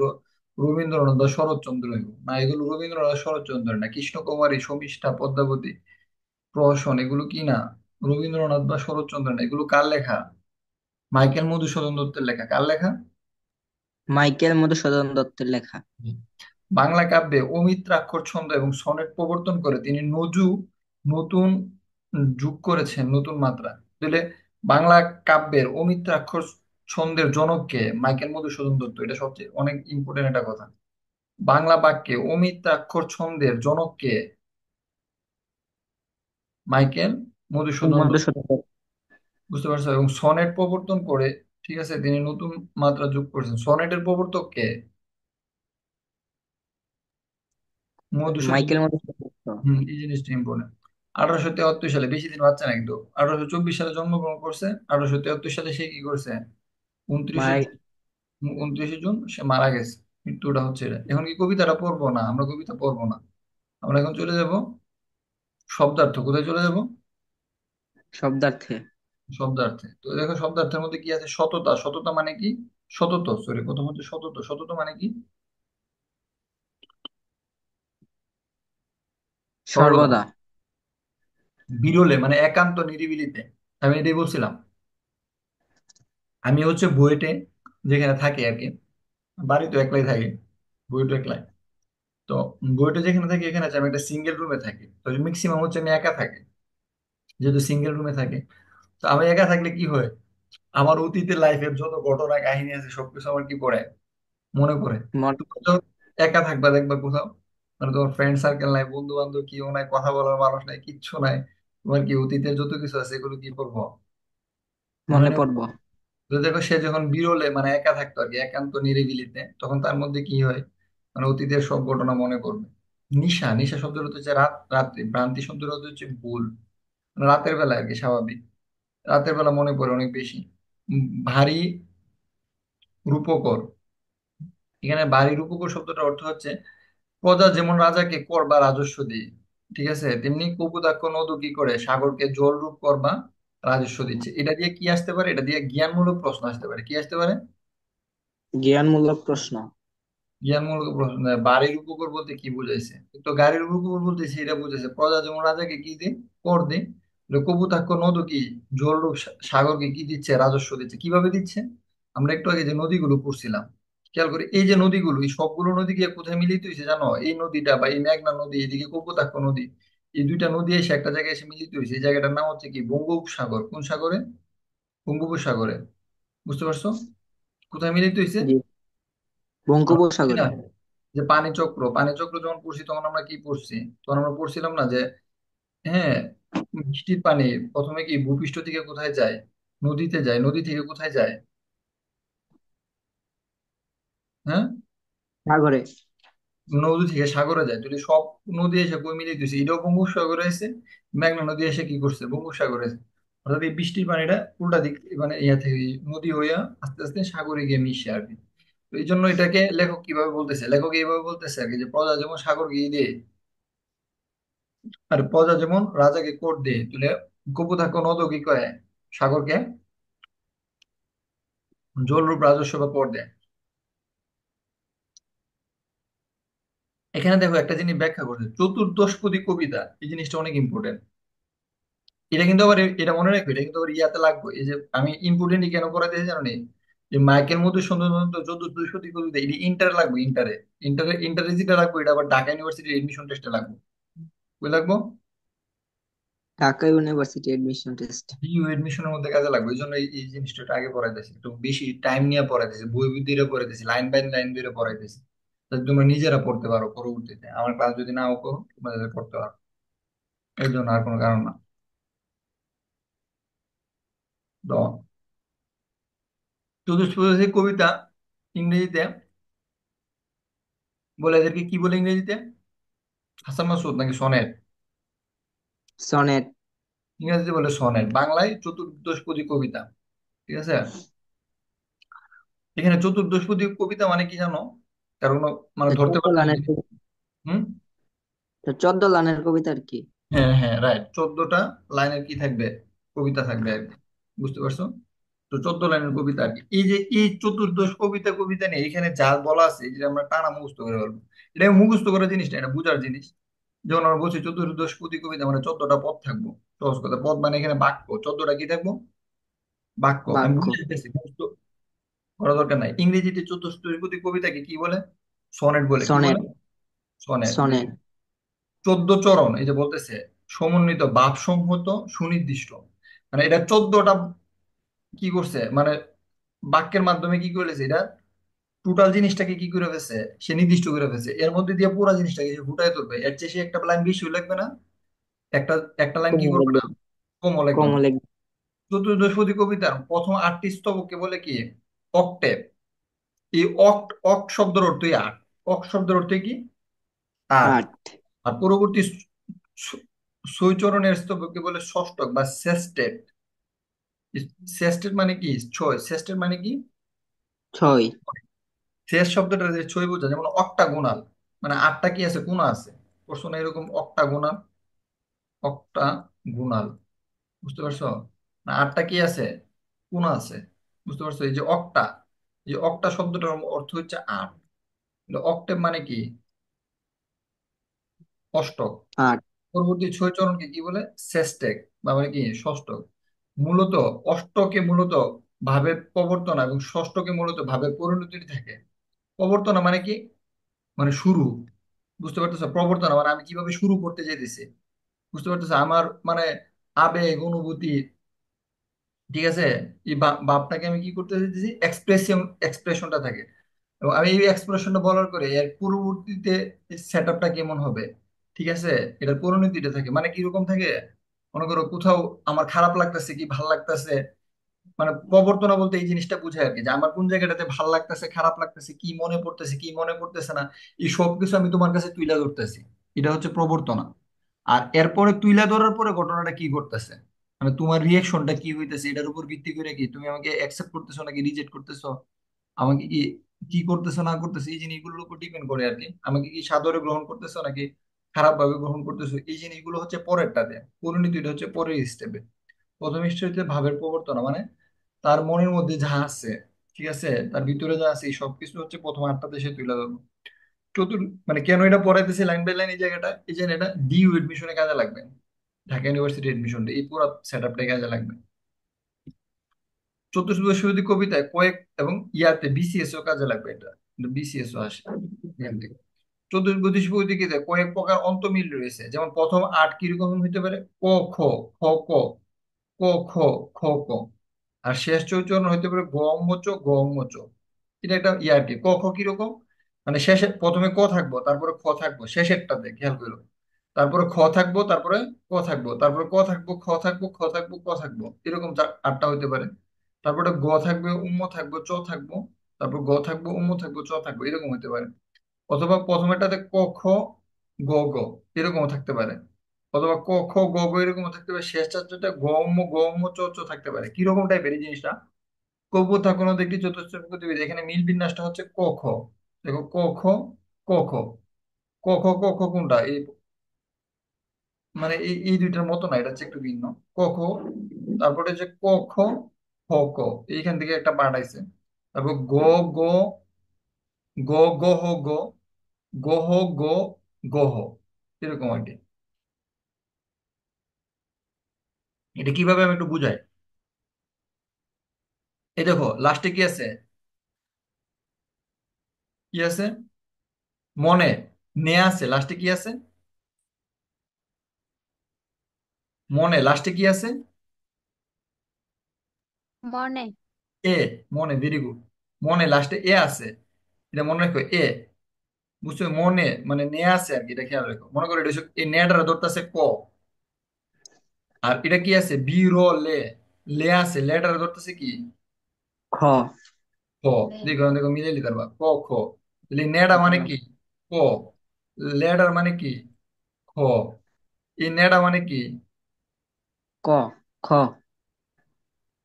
রবীন্দ্রনাথ বা শরৎচন্দ্র এগুলো না, এগুলো রবীন্দ্রনাথ শরৎচন্দ্র না। কৃষ্ণকুমারী, শর্মিষ্ঠা, পদ্মাবতী, প্রহসন, এগুলো কি না, রবীন্দ্রনাথ বা শরৎচন্দ্র না, এগুলো কার লেখা? মাইকেল মধুসূদন দত্তের লেখা। কার লেখা? মাইকেল মধুসূদন দত্তের লেখা। বাংলা কাব্যে অমিত্রাক্ষর ছন্দ এবং সনেট প্রবর্তন করে তিনি নতুন যোগ করেছেন, নতুন মাত্রা দিলে। বাংলা কাব্যের অমিত্রাক্ষর ছন্দের জনক কে? মাইকেল মধুসূদন দত্ত। এটা সবচেয়ে অনেক ইম্পর্টেন্ট একটা কথা। বাংলা বাক্যে অমিত্রাক্ষর ছন্দের জনক কে? মাইকেল মধুসূদন দত্ত। মধুসূদন দত্ত। বুঝতে পারছো? এবং সনেট প্রবর্তন করে, ঠিক আছে, তিনি নতুন মাত্রা যোগ করেছেন। সনেটের প্রবর্তক কে? মধুসূদন। মাইকেল মধুসূদন দত্ত। হম, এই জিনিসটা ইম্পর্টেন্ট। 1873 সালে, বেশি দিন বাচ্চা না কিন্তু, 1824 সালে জন্মগ্রহণ করছে। 1873 সালে সে কি করছে? উনত্রিশে মাই জুন 29শে জুন সে মারা গেছে। মৃত্যুটা হচ্ছে এটা। এখন কি কবিতাটা পড়বো? না, আমরা কবিতা পড়বো না। আমরা এখন চলে যাব শব্দার্থ। কোথায় চলে যাব? শব্দার্থে। শব্দার্থে। তো দেখো শব্দার্থের মধ্যে কি আছে? সততা। সততা মানে কি? সতত, সরি, প্রথম হচ্ছে সতত। সতত মানে কি? সরলতা। সর্বদা। বিরলে মানে একান্ত নিরিবিলিতে। আমি এটাই বলছিলাম। আমি হচ্ছে বুয়েটে যেখানে থাকি আর কি, বাড়ি তো একলাই থাকি, বুয়েটে একলাই। তো বুয়েটে যেখানে থাকি এখানে আছে আমি একটা সিঙ্গেল রুমে থাকি। তো ম্যাক্সিমাম হচ্ছে আমি একা থাকি, যেহেতু সিঙ্গেল রুমে থাকি। তো আমি একা থাকলে কি হয়, আমার অতীতের লাইফের যত ঘটনা কাহিনী আছে সবকিছু আমার কি পড়ে, মনে পড়ে। মন- তুমি তো একা থাকবা, দেখবা কোথাও মানে তোমার ফ্রেন্ড সার্কেল নাই, বন্ধু বান্ধব কেউ নাই, কথা বলার মানুষ নাই, কিচ্ছু নাই। তোমার কি অতীতের যত কিছু আছে এগুলো কি করবো, মনে মনে নেই? পড়বো। তো দেখো সে যখন বিরলে মানে একা থাকতো আর কি, একান্ত নিরিবিলিতে, তখন তার মধ্যে কি হয়, মানে অতীতের সব ঘটনা মনে করবে। নিশা। নিশা শব্দের অর্থ হচ্ছে রাত, রাত্রি। ভ্রান্তি শব্দের অর্থ হচ্ছে ভুল, মানে রাতের বেলা আর কি, স্বাভাবিক। রাতের বেলা মনে পড়ে অনেক বেশি। ভারী রূপকর। এখানে ভারী রূপকর শব্দটার অর্থ হচ্ছে প্রজা যেমন রাজাকে কর বা রাজস্ব দিই, ঠিক আছে, তেমনি কপোতাক্ষ নদ কি করে সাগরকে জল রূপ কর বা রাজস্ব দিচ্ছে। এটা দিয়ে কি আসতে পারে? এটা দিয়ে জ্ঞানমূলক প্রশ্ন আসতে পারে। কি আসতে পারে? জ্ঞানমূলক প্রশ্ন। জ্ঞানমূলক প্রশ্ন। বাড়ির উপকর বলতে কি বুঝাইছে? তো গাড়ির উপকর বলতে সেটা বুঝাইছে প্রজা যেমন রাজাকে কি দিন, কর দিন। কপোতাক্ষ নদ কি জলরূপ সাগরকে কি দিচ্ছে? রাজস্ব দিচ্ছে। কিভাবে দিচ্ছে? আমরা একটু আগে যে নদীগুলো পড়ছিলাম, খেয়াল করে, এই যে নদীগুলো, এই সবগুলো নদী গিয়ে কোথায় মিলিত হয়েছে জানো? এই নদীটা বা এই মেঘনা নদী, এদিকে কপোতাক্ষ নদী, এই দুইটা নদী এসে একটা জায়গায় এসে মিলিত হয়েছে। এই জায়গাটার নাম হচ্ছে কি? বঙ্গোপসাগর। কোন সাগরে? বঙ্গোপসাগরে। বুঝতে পারছো? কোথায় মিলিত হয়েছে? জি। আমরা বলছি না বঙ্গোপসাগরে। যে পানি চক্র। পানি চক্র যখন পড়ছি তখন আমরা কি পড়ছি? তখন আমরা পড়ছিলাম না যে, হ্যাঁ, বৃষ্টির পানি প্রথমে কি ভূপৃষ্ঠ থেকে কোথায় যায়? নদীতে যায়। নদী থেকে কোথায় যায়? হ্যাঁ, সাগরে। নদী থেকে সাগরে যায়। তাহলে সব নদী এসে কই মিলিয়ে দিয়েছে? এটাও বঙ্গোপসাগরে এসে, মেঘনা নদী এসে কি করছে? বঙ্গোপসাগরে এসে। অর্থাৎ এই বৃষ্টির পানিটা উল্টা দিক, মানে ইয়া থেকে নদী হইয়া আস্তে আস্তে সাগরে গিয়ে মিশে আর কি। তো এই জন্য এটাকে লেখক কিভাবে বলতেছে? লেখক এইভাবে বলতেছে আর কি, যে প্রজা যেমন সাগর গিয়ে দিয়ে, আর প্রজা যেমন রাজাকে কোর দিয়ে তুলে, কপোতাক্ষ নদ কি করে সাগরকে জলরূপ রাজস্ব বা কর দেয়। এখানে দেখো একটা জিনিস ব্যাখ্যা করছে, চতুর্দশপদী কবিতা, এই জিনিসটা অনেক ইম্পর্টেন্ট। এটা কিন্তু আবার, এটা মনে রাখবে, এটা কিন্তু আবার ইয়াতে লাগবে। এই যে আমি ইম্পর্টেন্ট কেন করা দিয়েছি জানো নি? যে মাইকেল মধুসূদন দত্ত চতুর্দশপদী কবিতা, এটা ইন্টার লাগবে। ইন্টারে, ইন্টারে যেটা লাগবে এটা আবার ঢাকা ইউনিভার্সিটির এডমিশন টেস্টে লাগবে। কই লাগবো? Dhaka university admission test. U এডমিশনের মধ্যে কাজে লাগবে। এই জন্য এই জিনিসটা একটু আগে পড়াইতেছি, একটু বেশি টাইম নিয়ে পড়াইতেছি, বই বই দিয়ে পড়াইতেছি, লাইন বাই লাইন দিয়ে পড়াইতেছি, যাতে তোমরা নিজেরা পড়তে পারো পরবর্তীতে। আমার ক্লাস যদি নাও করো তোমরা যাতে পড়তে পারো, এই জন্য, আর কোনো কারণ না। তো চতুষ্পদী কবিতা ইংরেজিতে বলে, এদেরকে কি বলে ইংরেজিতে? হাসান মাসুদ নাকি সনেট? সনেট। ইংরেজিতে বলে সনেট, বাংলায় চতুর্দশপদী কবিতা। ঠিক আছে? এখানে চতুর্দশপদী কবিতা মানে কি জানো? কারণ মানে ধরতে 14 পারছো লাইনের যদি। হুম। 14 লাইনের কবিতা আর কি। হ্যাঁ হ্যাঁ, রাইট, 14টা লাইনের কি থাকবে? কবিতা থাকবে আর কি। বুঝতে পারছো? তো 14 লাইনের কবিতা আর কি। এই যে এই চতুর্দশ কবিতা, কবিতা নিয়ে এখানে যা বলা আছে, এই যে আমরা টানা মুখস্থ করে ফেলবো। এটা মুখস্থ করার জিনিস না, এটা বুঝার জিনিস। যেমন আমরা বলছি চতুর্দশ পদী কবিতা মানে 14টা পদ থাকবো। সহজ কথা, পদ মানে এখানে বাক্য, 14টা কি থাকবো? বাক্য। আমি বাক্য। বুঝে দিতেছি, মুখস্থ করা দরকার নাই। ইংরেজিতে চতুষ্পদী কবিতাকে কি বলে? সনেট বলে। কি সনেট। বলে? সনেট। সনেট। 14 চরণ, এই যে বলতেছে সমন্বিত ভাব সংহত সুনির্দিষ্ট, মানে এটা 14টা কি করছে মানে বাক্যের মাধ্যমে কি করেছে এটা, টোটাল জিনিসটাকে কি করে ফেলছে, সে নির্দিষ্ট করে ফেলছে, এর মধ্যে দিয়ে পুরো জিনিসটাকে সে ফুটায় তুলবে, এর চেয়ে সে একটা লাইন বেশি লাগবে না, একটা একটা লাইন কি কমও করবে লিখবে। না, কমও লাগবে কমও না। লিখবে। চতুর্দশপদী কবিতার প্রথম 8টি স্তবককে বলে কি, অক্টেভ। এই অক্ট অক্ট শব্দের অর্থই আট, অক্ট শব্দের অর্থ কি, আট। 8। আর পরবর্তী চৈচরণের স্তবককে বলে ষষ্ঠক বা সেস্টেট। সেস্টেট মানে কি, ছয়, সেস্টেট মানে কি, 6। শেষ শব্দটা যে ছয় বোঝা, যেমন অক্টাগোনাল, মানে আটটা কি আছে, কোণা আছে, প্রশ্ন এরকম অক্টাগোনাল, অক্টাগোনাল, বুঝতে পারছো, না আটটা কি আছে, কোণা আছে, বুঝতে পারছো, এই যে অক্টা, এই যে অক্টা শব্দটার অর্থ হচ্ছে আট। কিন্তু অক্টেভ মানে কি, অষ্টক। 8। পরবর্তী ছয় চরণকে কি বলে, সেস্টেক, বা মানে কি ষষ্ঠক। মূলত অষ্টকে মূলত ভাবের প্রবর্তনা এবং ষষ্ঠকে মূলত ভাবের পরিণতি থাকে। প্রবর্তনা মানে কি, মানে শুরু, বুঝতে পারতেছো, প্রবর্তনা মানে আমি কিভাবে শুরু করতে চাইতেছি, বুঝতে পারতেছো, আমার মানে আবেগ অনুভূতি, ঠিক আছে, এই ভাবটাকে আমি কি করতে চাইতেছি, এক্সপ্রেশনটা থাকে। এবং আমি এই এক্সপ্রেশনটা বলার করে এর পরবর্তীতে সেট আপটা কেমন হবে, ঠিক আছে, এটার পরিণতিটা থাকে, মানে কিরকম থাকে, মনে করো কোথাও আমার খারাপ লাগতেছে কি ভাল লাগতেছে, মানে প্রবর্তনা বলতে এই জিনিসটা বোঝায় আর কি, যে আমার কোন জায়গাটাতে ভাল লাগতেছে খারাপ লাগতেছে, কি মনে পড়তেছে কি মনে পড়তেছে না, এই সব কিছু আমি তোমার কাছে তুইলা ধরতেছি, এটা হচ্ছে প্রবর্তনা। আর এরপরে তুইলা ধরার পরে ঘটনাটা কি ঘটতেছে, মানে তোমার রিয়েকশনটা কি হইতেছে, এটার উপর ভিত্তি করে কি তুমি আমাকে অ্যাকসেপ্ট করতেছো নাকি রিজেক্ট করতেছো, আমাকে কি কি করতেছো না করতেছো, এই জিনিসগুলোর উপর ডিপেন্ড করে আর কি, আমাকে কি সাদরে গ্রহণ করতেছো নাকি খারাপ ভাবে গ্রহণ করতেছো, এই জিনিসগুলো হচ্ছে পরেরটাতে, পরিণতিটা হচ্ছে পরের স্টেপে। প্রথম স্টেপ হচ্ছে ভাবের প্রবর্তনা, মানে তার মনের মধ্যে যা আছে, ঠিক আছে, তার ভিতরে যা আছে এই সবকিছু হচ্ছে প্রথম আটটা দেশে তুলে ধরবো। চতুর মানে কেন এটা পড়াইতেছি লাইন বাই লাইন, এই জায়গাটা এই যে এটা ডিইউ এডমিশনে কাজে লাগবে, ঢাকা ইউনিভার্সিটি এডমিশনটা এই পুরো সেট আপটাই কাজে লাগবে। চতুর্দশপদী কবিতায় কয়েক এবং ইয়াতে বিসিএস ও কাজে লাগবে, এটা বিসিএস ও আসে এখান থেকে। চতুর্দশপদী কবিতায় কয়েক প্রকার অন্তর্মিল রয়েছে, যেমন প্রথম আট কিরকম হইতে পারে, ক, খ, খ, ক, ক, খ, খ, ক। আর শেষ চৌচরণ হইতে পারে গম চ, গম চ। এটা একটা ইয়ার কি, ক খ কিরকম, মানে শেষে প্রথমে ক থাকবো, তারপরে খ থাকবো শেষেরটাতে, খেয়াল করো, তারপরে খ থাকবো, তারপরে ক থাকবো, তারপরে ক থাকবো, খ থাকবো, খ থাকবো, ক থাকবো, এরকম আটটা হইতে পারে। তারপরে গ থাকবে, উম্ম থাকবো, চ থাকবো, তারপর গ থাকবো, উম্ম থাকবো, চ থাকবো, এরকম হইতে পারে। অথবা প্রথমেরটাতে ক খ গ গ, এরকমও থাকতে পারে। অথবা ক খ গ গ এরকমও থাকতে পারে, শেষ চারটা গ উম্ম, গ উম্ম, চ চ থাকতে পারে। কিরকম টাইপের এই জিনিসটা, কপু থাকুন দেখি চতুর্থ গতিবিধি, এখানে মিল বিন্যাসটা হচ্ছে ক খ। দেখো ক খ, ক খ, ক খ, ক খ কোনটা, এই মানে এই দুইটার মতো না, এটা হচ্ছে একটু ভিন্ন। ক খ, তারপরে হচ্ছে ক খ, খ ক, এইখান থেকে একটা পার্ট আছে। তারপর গ গ, গ গ হ গ, গ হ গ, গ হ, এরকম আর কি। এটা কিভাবে আমি একটু বুঝাই, এই দেখো লাস্টে কি আছে, কি আছে, মনে, নে আছে, লাস্টে কি আছে, মনে লাস্টে কি আছে, মনে। এ, মনে, ভেরি গুড, মনে লাস্টে এ আছে, এটা মনে রাখো এ, বুঝছো, মনে মানে নে আছে আর কি, এটা খেয়াল রাখো, মনে করো এটা এই নেটার ধরতেছে ক, আর এটা কি আছে বি র লে, লে আছে, লেটার ধরতেছে কি, খ। খ। দেখো দেখো মিলে নিতে পারবা, ক খ, তাহলে নেডা মানে কি, ক, লেডার মানে কি, খ, এই নেডা মানে কি, ক। খ।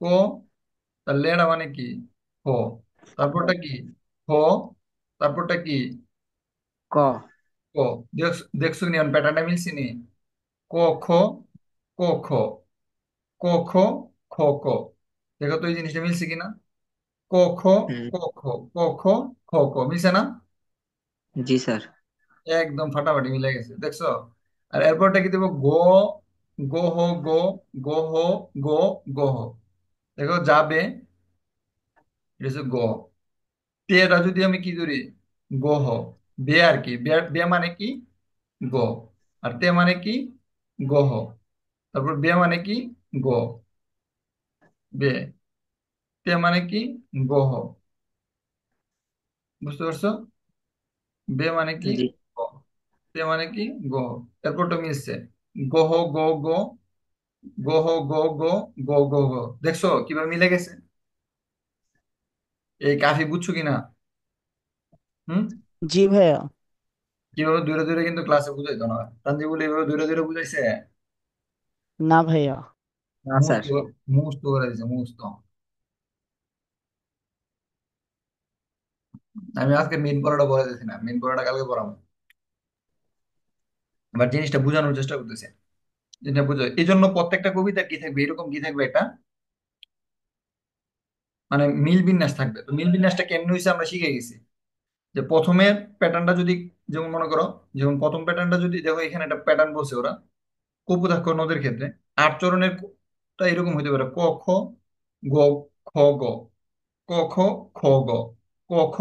ক, তার লেডা মানে কি, খ, তারপরটা কি, খ, তারপরটা কি, ক। ক। দেখছো নি প্যাটার্নটা মিলছি নি, ক খ, ক খ, ক খ, খ ক। দেখো তো এই জিনিসটা মিলছে কিনা, ক খ, হুম। ক খ, ক খ, খ ক, মিলছে না, জি স্যার। একদম ফাটাফাটি মিলে গেছে, দেখছো। আর এরপরটা কি দেবো, গ, গ হ গ, গ হ গ, গ হ। দেখো যাবে, এটা হচ্ছে গ। তেটা যদি আমি কি ধরি, গ হ, বে আর কি, বে বে মানে কি, গ। আর তে মানে কি, গ হ। তারপর বে মানে কি, গ, বে। তে মানে কি? গহ। বুঝতে পারছো? বে মানে কি? জি। গ। তে মানে কি? গহ। এরপরটা মিলছে। গহ গ গ, গহ গ গ, গ গ গ। দেখছো কিভাবে মিলে গেছে? এই কাফি বুঝছো কিনা? হুম। জি ভাইয়া। কিভাবে দূরে দূরে কিন্তু ক্লাসে বুঝাইতো না, তানজিবুল এইভাবে দূরে দূরে বুঝাইছে। না ভাইয়া। না স্যার। মুস্ত, মুস্ত করে দিছে মুস্ত। আমি আজকে মেন পড়াটা বলে দিচ্ছি না, মেন পড়াটা কালকে পড়াবো। এবার জিনিসটা বোঝানোর চেষ্টা করতেছে, জিনিসটা বুঝো। এই জন্য প্রত্যেকটা কবিতা কি থাকবে, এরকম কি থাকবে একটা মানে মিল বিন্যাস থাকবে। তো মিল বিন্যাসটা কেমন হয়েছে আমরা শিখে গেছি। যে প্রথমের প্যাটার্নটা যদি, যেমন মনে করো, যেমন প্রথম প্যাটার্নটা যদি দেখো, এখানে একটা প্যাটার্ন বলছে ওরা কপোতাক্ষ নদের ক্ষেত্রে। আট চরণের টা এরকম হইতে পারে: ক খ, গ, খ গ, ক খ, খ গ, ক খ,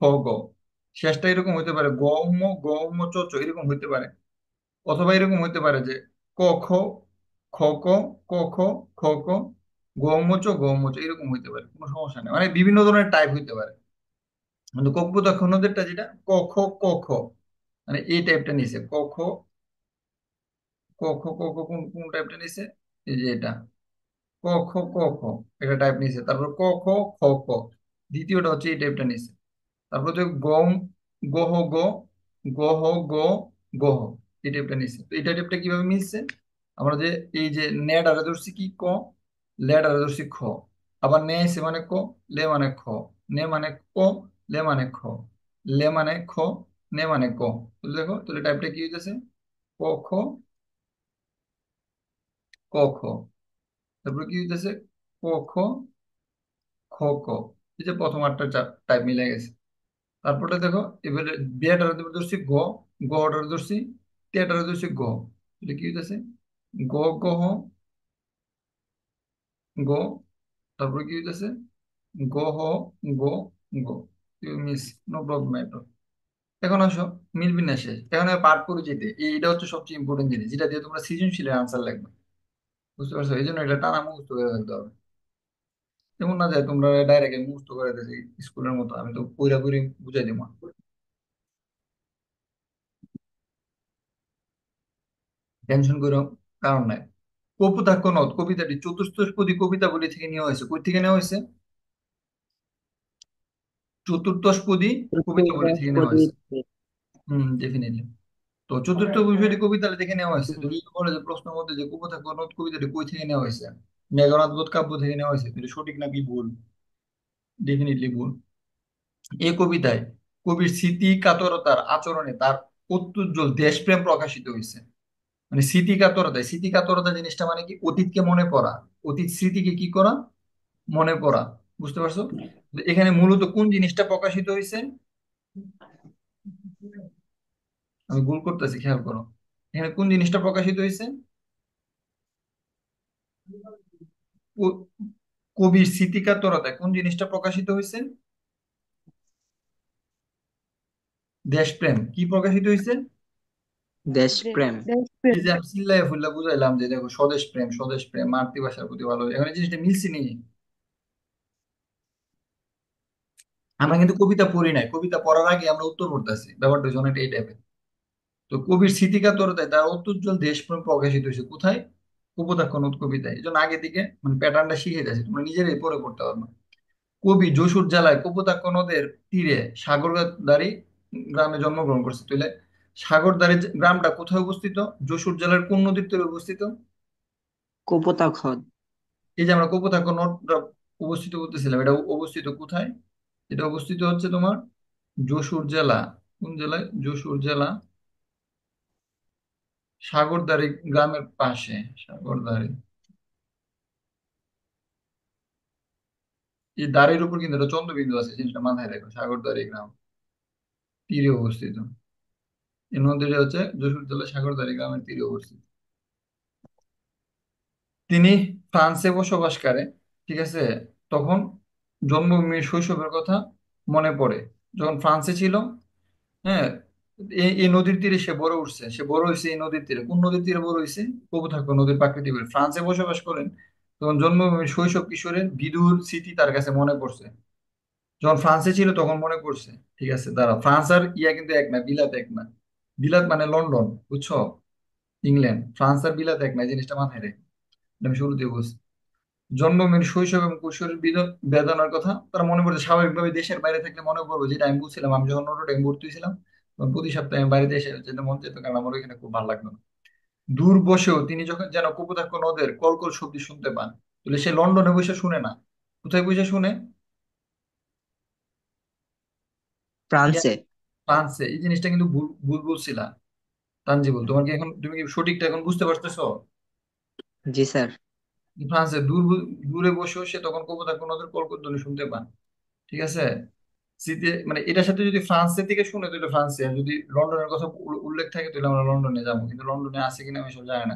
খ গ। শেষটা এরকম হইতে পারে: গ ম, গ ম চ চ, এরকম হইতে পারে। অথবা এরকম হইতে পারে যে ক খ, খ ক, ক খ, খ ক, গ ম চ, গ ম চ, এরকম হইতে পারে। কোনো সমস্যা নেই, মানে বিভিন্ন ধরনের টাইপ হইতে পারে। কিন্তু কপোতাক্ষ নদেরটা যেটা ক খ, ক খ, মানে এই টাইপটা নিছে। ক খ, ক খ, ক খ, কোন কোন টাইপটা নিছে? এই যে এটা ক খ, ক খ, এটা টাইপ নিছে। তারপর ক খ, খ ক, দ্বিতীয়টা হচ্ছে এই টাইপটা নিছে। তারপর হচ্ছে গম, গহ গ, গহ গ, গহ, এই টাইপটা নিছে। তো এই টাইপটা কিভাবে মিলছে? আমরা যে এই যে নেট আরে ধরছি কি ক, লেট আরে ধরছি খ। আবার নে এসে মানে ক, লে মানে খ, নে মানে ক, লে মানে খ, লে মানে খ, নে মানে ক। বুঝলে? দেখো তাহলে টাইপটা কি হইতেছে: ক খ, ক খ। তারপর কি হইতেছে: ক খ, খ ক। এই যে প্রথম আটটা টাইপ মিলে গেছে। তারপরে দেখো, এবারে বিয়েটারে ধরছি গ, গটারে ধরছি, টেটারে ধরছি গ। এটা কি হইতেছে: গ গহ, গ। তারপরে কি হইতেছে: গহ, গ, গ। Miss, no problem at. এখন আসো মিল বিন্যাসে। এখন পাঠ পরিচিতি, এইটা হচ্ছে সবচেয়ে ইম্পর্টেন্ট জিনিস, যেটা দিয়ে তোমরা সৃজনশীলের আনসার লিখবে। বুঝতে পারছো? এই জন্য এটা টানা মুখস্থ করে রাখতে হবে। এমন না যে তোমরা ডাইরেক্ট মুখস্থ করে দিয়েছি স্কুলের মতো, আমি তো পুরা পুরি বুঝাই দিব। টেনশন করো কারণ নাই। কপোতাক্ষ নদ কবিতাটি চতুষ্পদী কবিতাবলী থেকে নেওয়া হয়েছে। কই থেকে নেওয়া হয়েছে? চতুর্দশপদী কবিতাবলী থেকে নেওয়া হয়েছে। হুম, ডেফিনেটলি। তো চতুর্থ বিষয়টি কবিতা থেকে নেওয়া হয়েছে। যদি বলে যে প্রশ্নের মধ্যে যে কপোতাক্ষ নদ কবিতাটি কই থেকে নেওয়া হয়েছে, মেঘনাদ বধ কাব্য থেকে নেওয়া হয়েছে, কিন্তু সঠিক নাকি ভুল? ডেফিনেটলি ভুল। এই কবিতায় কবির স্মৃতি কাতরতার আচরণে তার অত্যুজ্জ্বল দেশপ্রেম প্রকাশিত হয়েছে। মানে স্মৃতি কাতরতা, স্মৃতি কাতরতা জিনিসটা মানে কি? অতীতকে মনে পড়া, অতীত স্মৃতিকে কি করা? মনে পড়া। বুঝতে পারছো? তো এখানে মূলত কোন জিনিসটা প্রকাশিত হয়েছে? আমি ভুল করতেছি, খেয়াল করো। এখানে কোন জিনিসটা প্রকাশিত হয়েছে? ক- কবির স্মৃতিকাতরতায় কোন জিনিসটা প্রকাশিত হয়েছে? দেশপ্রেম। কি প্রকাশিত হয়েছে? দেশপ্রেম। এই যে আমি চিল্লায় ফুল্লা বুঝাইলাম যে দেখো, স্বদেশ প্রেম, স্বদেশ প্রেম, মাতৃভাষার প্রতি ভালো, এখন এই জিনিসটা মিলছে নি। আমরা কিন্তু কবিতা পড়ি নাই, কবিতা পড়ার আগে আমরা উত্তর করতেছি, ব্যাপারটা হচ্ছে অনেকটা এই টাইপের। তো কবির স্মৃতিকাতরতায় তার অত্যুজ্জ্বল দেশপ্রেম প্রকাশিত হয়েছে কোথায়? কপোতাক্ষ নদ কবিতায়। এই জন্য আগে থেকে মানে প্যাটার্নটা শিখে যাচ্ছে, তোমরা নিজেরাই পড়ে পড়তে পারবে। কবি যশোর জেলায় কপোতাক্ষ নদের তীরে সাগরদাড়ি গ্রামে জন্মগ্রহণ করছে। তাহলে সাগরদাড়ি গ্রামটা কোথায় অবস্থিত? যশোর জেলার কোন নদীর তীরে অবস্থিত? কপোতাক্ষ। এই যে আমরা কপোতাক্ষ নদটা অবস্থিত করতেছিলাম, এটা অবস্থিত কোথায়? এটা অবস্থিত হচ্ছে তোমার যশোর জেলা। কোন জেলায়? যশোর জেলা, সাগরদাড়ি গ্রামের পাশে। সাগরদাড়ি, এই দাড়ির উপর কিন্তু একটা চন্দ্রবিন্দু আছে, জিনিসটা মাথায় রাখো। সাগরদাড়ি গ্রাম তীরে অবস্থিত। এই নদীটা হচ্ছে যশোর জেলা সাগরদাড়ি গ্রামের তীরে অবস্থিত। তিনি ফ্রান্সে বসবাস করে, ঠিক আছে? তখন জন্মভূমির শৈশবের কথা মনে পড়ে, যখন ফ্রান্সে ছিল। হ্যাঁ, এই নদীর তীরে সে বড় উঠছে, সে বড় হয়েছে এই নদীর তীরে। কোন নদীর তীরে বড় হয়েছে? কপোতাক্ষ নদীর প্রাকৃতিক তীরে। ফ্রান্সে বসবাস করেন, তখন জন্মভূমি শৈশব কিশোরের বিদুর স্মৃতি তার কাছে মনে পড়ছে। যখন ফ্রান্সে ছিল তখন মনে পড়ছে। ঠিক আছে, দাঁড়া, ফ্রান্স আর ইয়া কিন্তু এক না, বিলাত এক না। বিলাত মানে লন্ডন, বুঝছো? ইংল্যান্ড। ফ্রান্স আর বিলাত এক না, এই জিনিসটা মাথায় রেখে এটা আমি শুরুতে বলছি। জন্মভূমির শৈশব এবং কৈশোরের বেদনার কথা তার মনে পড়ছে। স্বাভাবিকভাবে দেশের বাইরে থাকলে মনে পড়বে, যেটা আমি বুঝছিলাম। আমি যখন নোটে ভর্তি হয়েছিলাম তখন প্রতি সপ্তাহে আমি বাড়িতে এসে যেতে মন যেত, কারণ আমার ওইখানে খুব ভালো লাগতো না। দূর বসেও তিনি যখন যেন কপোতাক্ষ নদের কলকল শব্দ শুনতে পান, তাহলে সে লন্ডনে বসে শুনে না, কোথায় বসে শুনে? ইয়া, ফ্রান্সে। ফ্রান্সে। এই জিনিসটা কিন্তু ভুল ভুল বলছিলা তানজিবুল। তোমার কি এখন, তুমি কি সঠিকটা এখন বুঝতে পারতেছো? জি স্যার। ফ্রান্সে দূরে বসেও সে তখন কপোতাক্ষ নদের কলকল ধ্বনি শুনতে পান। ঠিক আছে। মানে এটার সাথে যদি ফ্রান্সের দিকে শুনে তাহলে ফ্রান্সে, আর যদি লন্ডনের কথা উল্লেখ থাকে তাহলে আমরা লন্ডনে যাবো, কিন্তু লন্ডনে আছে কিনা আমি সব জানি না।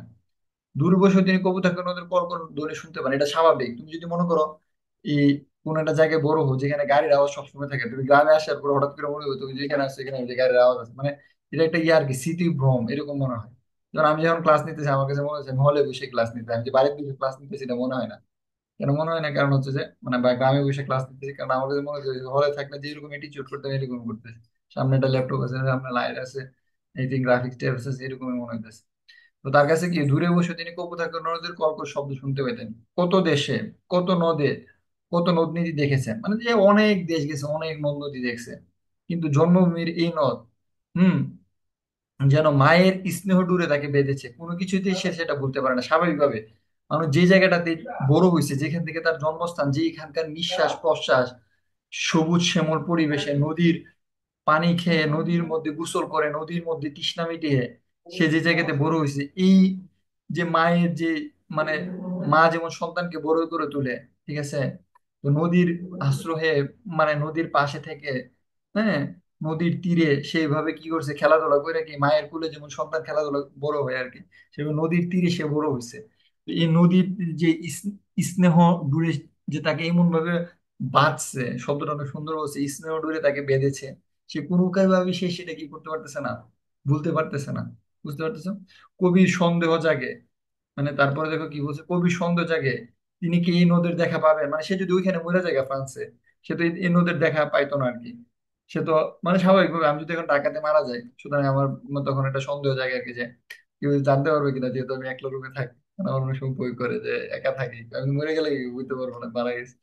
দূরবর্ষী তিনি কবুতর ওদের কলকল ধ্বনি শুনতে পান, এটা স্বাভাবিক। তুমি যদি মনে করো এই কোন একটা জায়গায় বড় হো যেখানে গাড়ির আওয়াজ সবসময় থাকে, তুমি গ্রামে আসার পর হঠাৎ করে মনে হয় তুমি যেখানে আসছো এখানে ওই যে গাড়ির আওয়াজ আছে, মানে এটা একটা ইয়ে আর কি, স্মৃতি ভ্রম এরকম মনে হয়। যেমন আমি যখন ক্লাস নিতেছি আমার কাছে মনে হচ্ছে আমি হলে বসে ক্লাস নিতে, আমি যে বাড়ির দিকে ক্লাস নিতেছি এটা মনে হয় না। কেন মনে হয় না? কারণ হচ্ছে যে মানে বা গ্রামে বসে ক্লাস নিতেছি, কারণ আমার কাছে মনে হচ্ছে হলে থাকলে যেরকম অ্যাটিটিউড করতে এরকম করতেছে। সামনে একটা ল্যাপটপ আছে, সামনে লাইট আছে, এই গ্রাফিক্স ট্যাব আছে, এরকমই মনে হইতেছে। তো তার কাছে কি দূরে বসে তিনি কপোতাক্ষ নদীর কর্কশ শব্দ শুনতে পেতেন। কত দেশে, কত নদে, কত নদ নদী দেখেছেন, মানে যে অনেক দেশ গেছে, অনেক নদ নদী দেখছে, কিন্তু জন্মভূমির এই নদ, হুম, যেন মায়ের স্নেহ ডুরে তাকে বেঁধেছে। কোনো কিছুতেই সে সেটা ভুলতে পারে না। স্বাভাবিকভাবে মানুষ যে জায়গাটাতে বড় হয়েছে, যেখান থেকে তার জন্মস্থান, যে এখানকার নিঃশ্বাস প্রশ্বাস, সবুজ শ্যামল পরিবেশে, নদীর পানি খেয়ে, নদীর মধ্যে গোসল করে, নদীর মধ্যে তৃষ্ণা মিটিয়ে সে যে জায়গাতে বড় হয়েছে, এই যে মায়ের যে মানে মা যেমন সন্তানকে বড় করে তোলে, ঠিক আছে, তো নদীর আশ্রয়ে, মানে নদীর পাশে থেকে, হ্যাঁ, নদীর তীরে সেইভাবে কি করছে, খেলাধুলা করে, কি মায়ের কোলে যেমন সন্তান খেলাধুলা বড় হয় আর কি, সেভাবে নদীর তীরে সে বড় হয়েছে। তো এই নদীর যে স্নেহ দূরে, যে তাকে এমন ভাবে বাঁধছে, শব্দটা অনেক সুন্দর বলছে, স্নেহ দূরে তাকে বেঁধেছে। সে কোনো ভাবে সে সেটা কি করতে পারতেছে না, ভুলতে পারতেছে না। বুঝতে পারতেছো? কবির সন্দেহ জাগে, মানে তারপরে দেখো কি বলছে, কবির সন্দেহ জাগে তিনি কি এই নদের দেখা পাবেন, মানে সে যদি ওইখানে মরে যায় ফ্রান্সে, সে তো এই নদের দেখা পাইতো না আর কি। সে তো মানে স্বাভাবিকভাবে আমি যদি এখন ডাকাতে মারা যাই, সুতরাং আমার তখন একটা সন্দেহ জাগে আর কি, যে কেউ জানতে পারবে কিনা, যেহেতু আমি একলা রুমে থাকি। মানে আমার অনেক সময় ভয় করে যে একা থাকি, আমি মরে গেলে কি বুঝতে পারবো না মারা গেছি।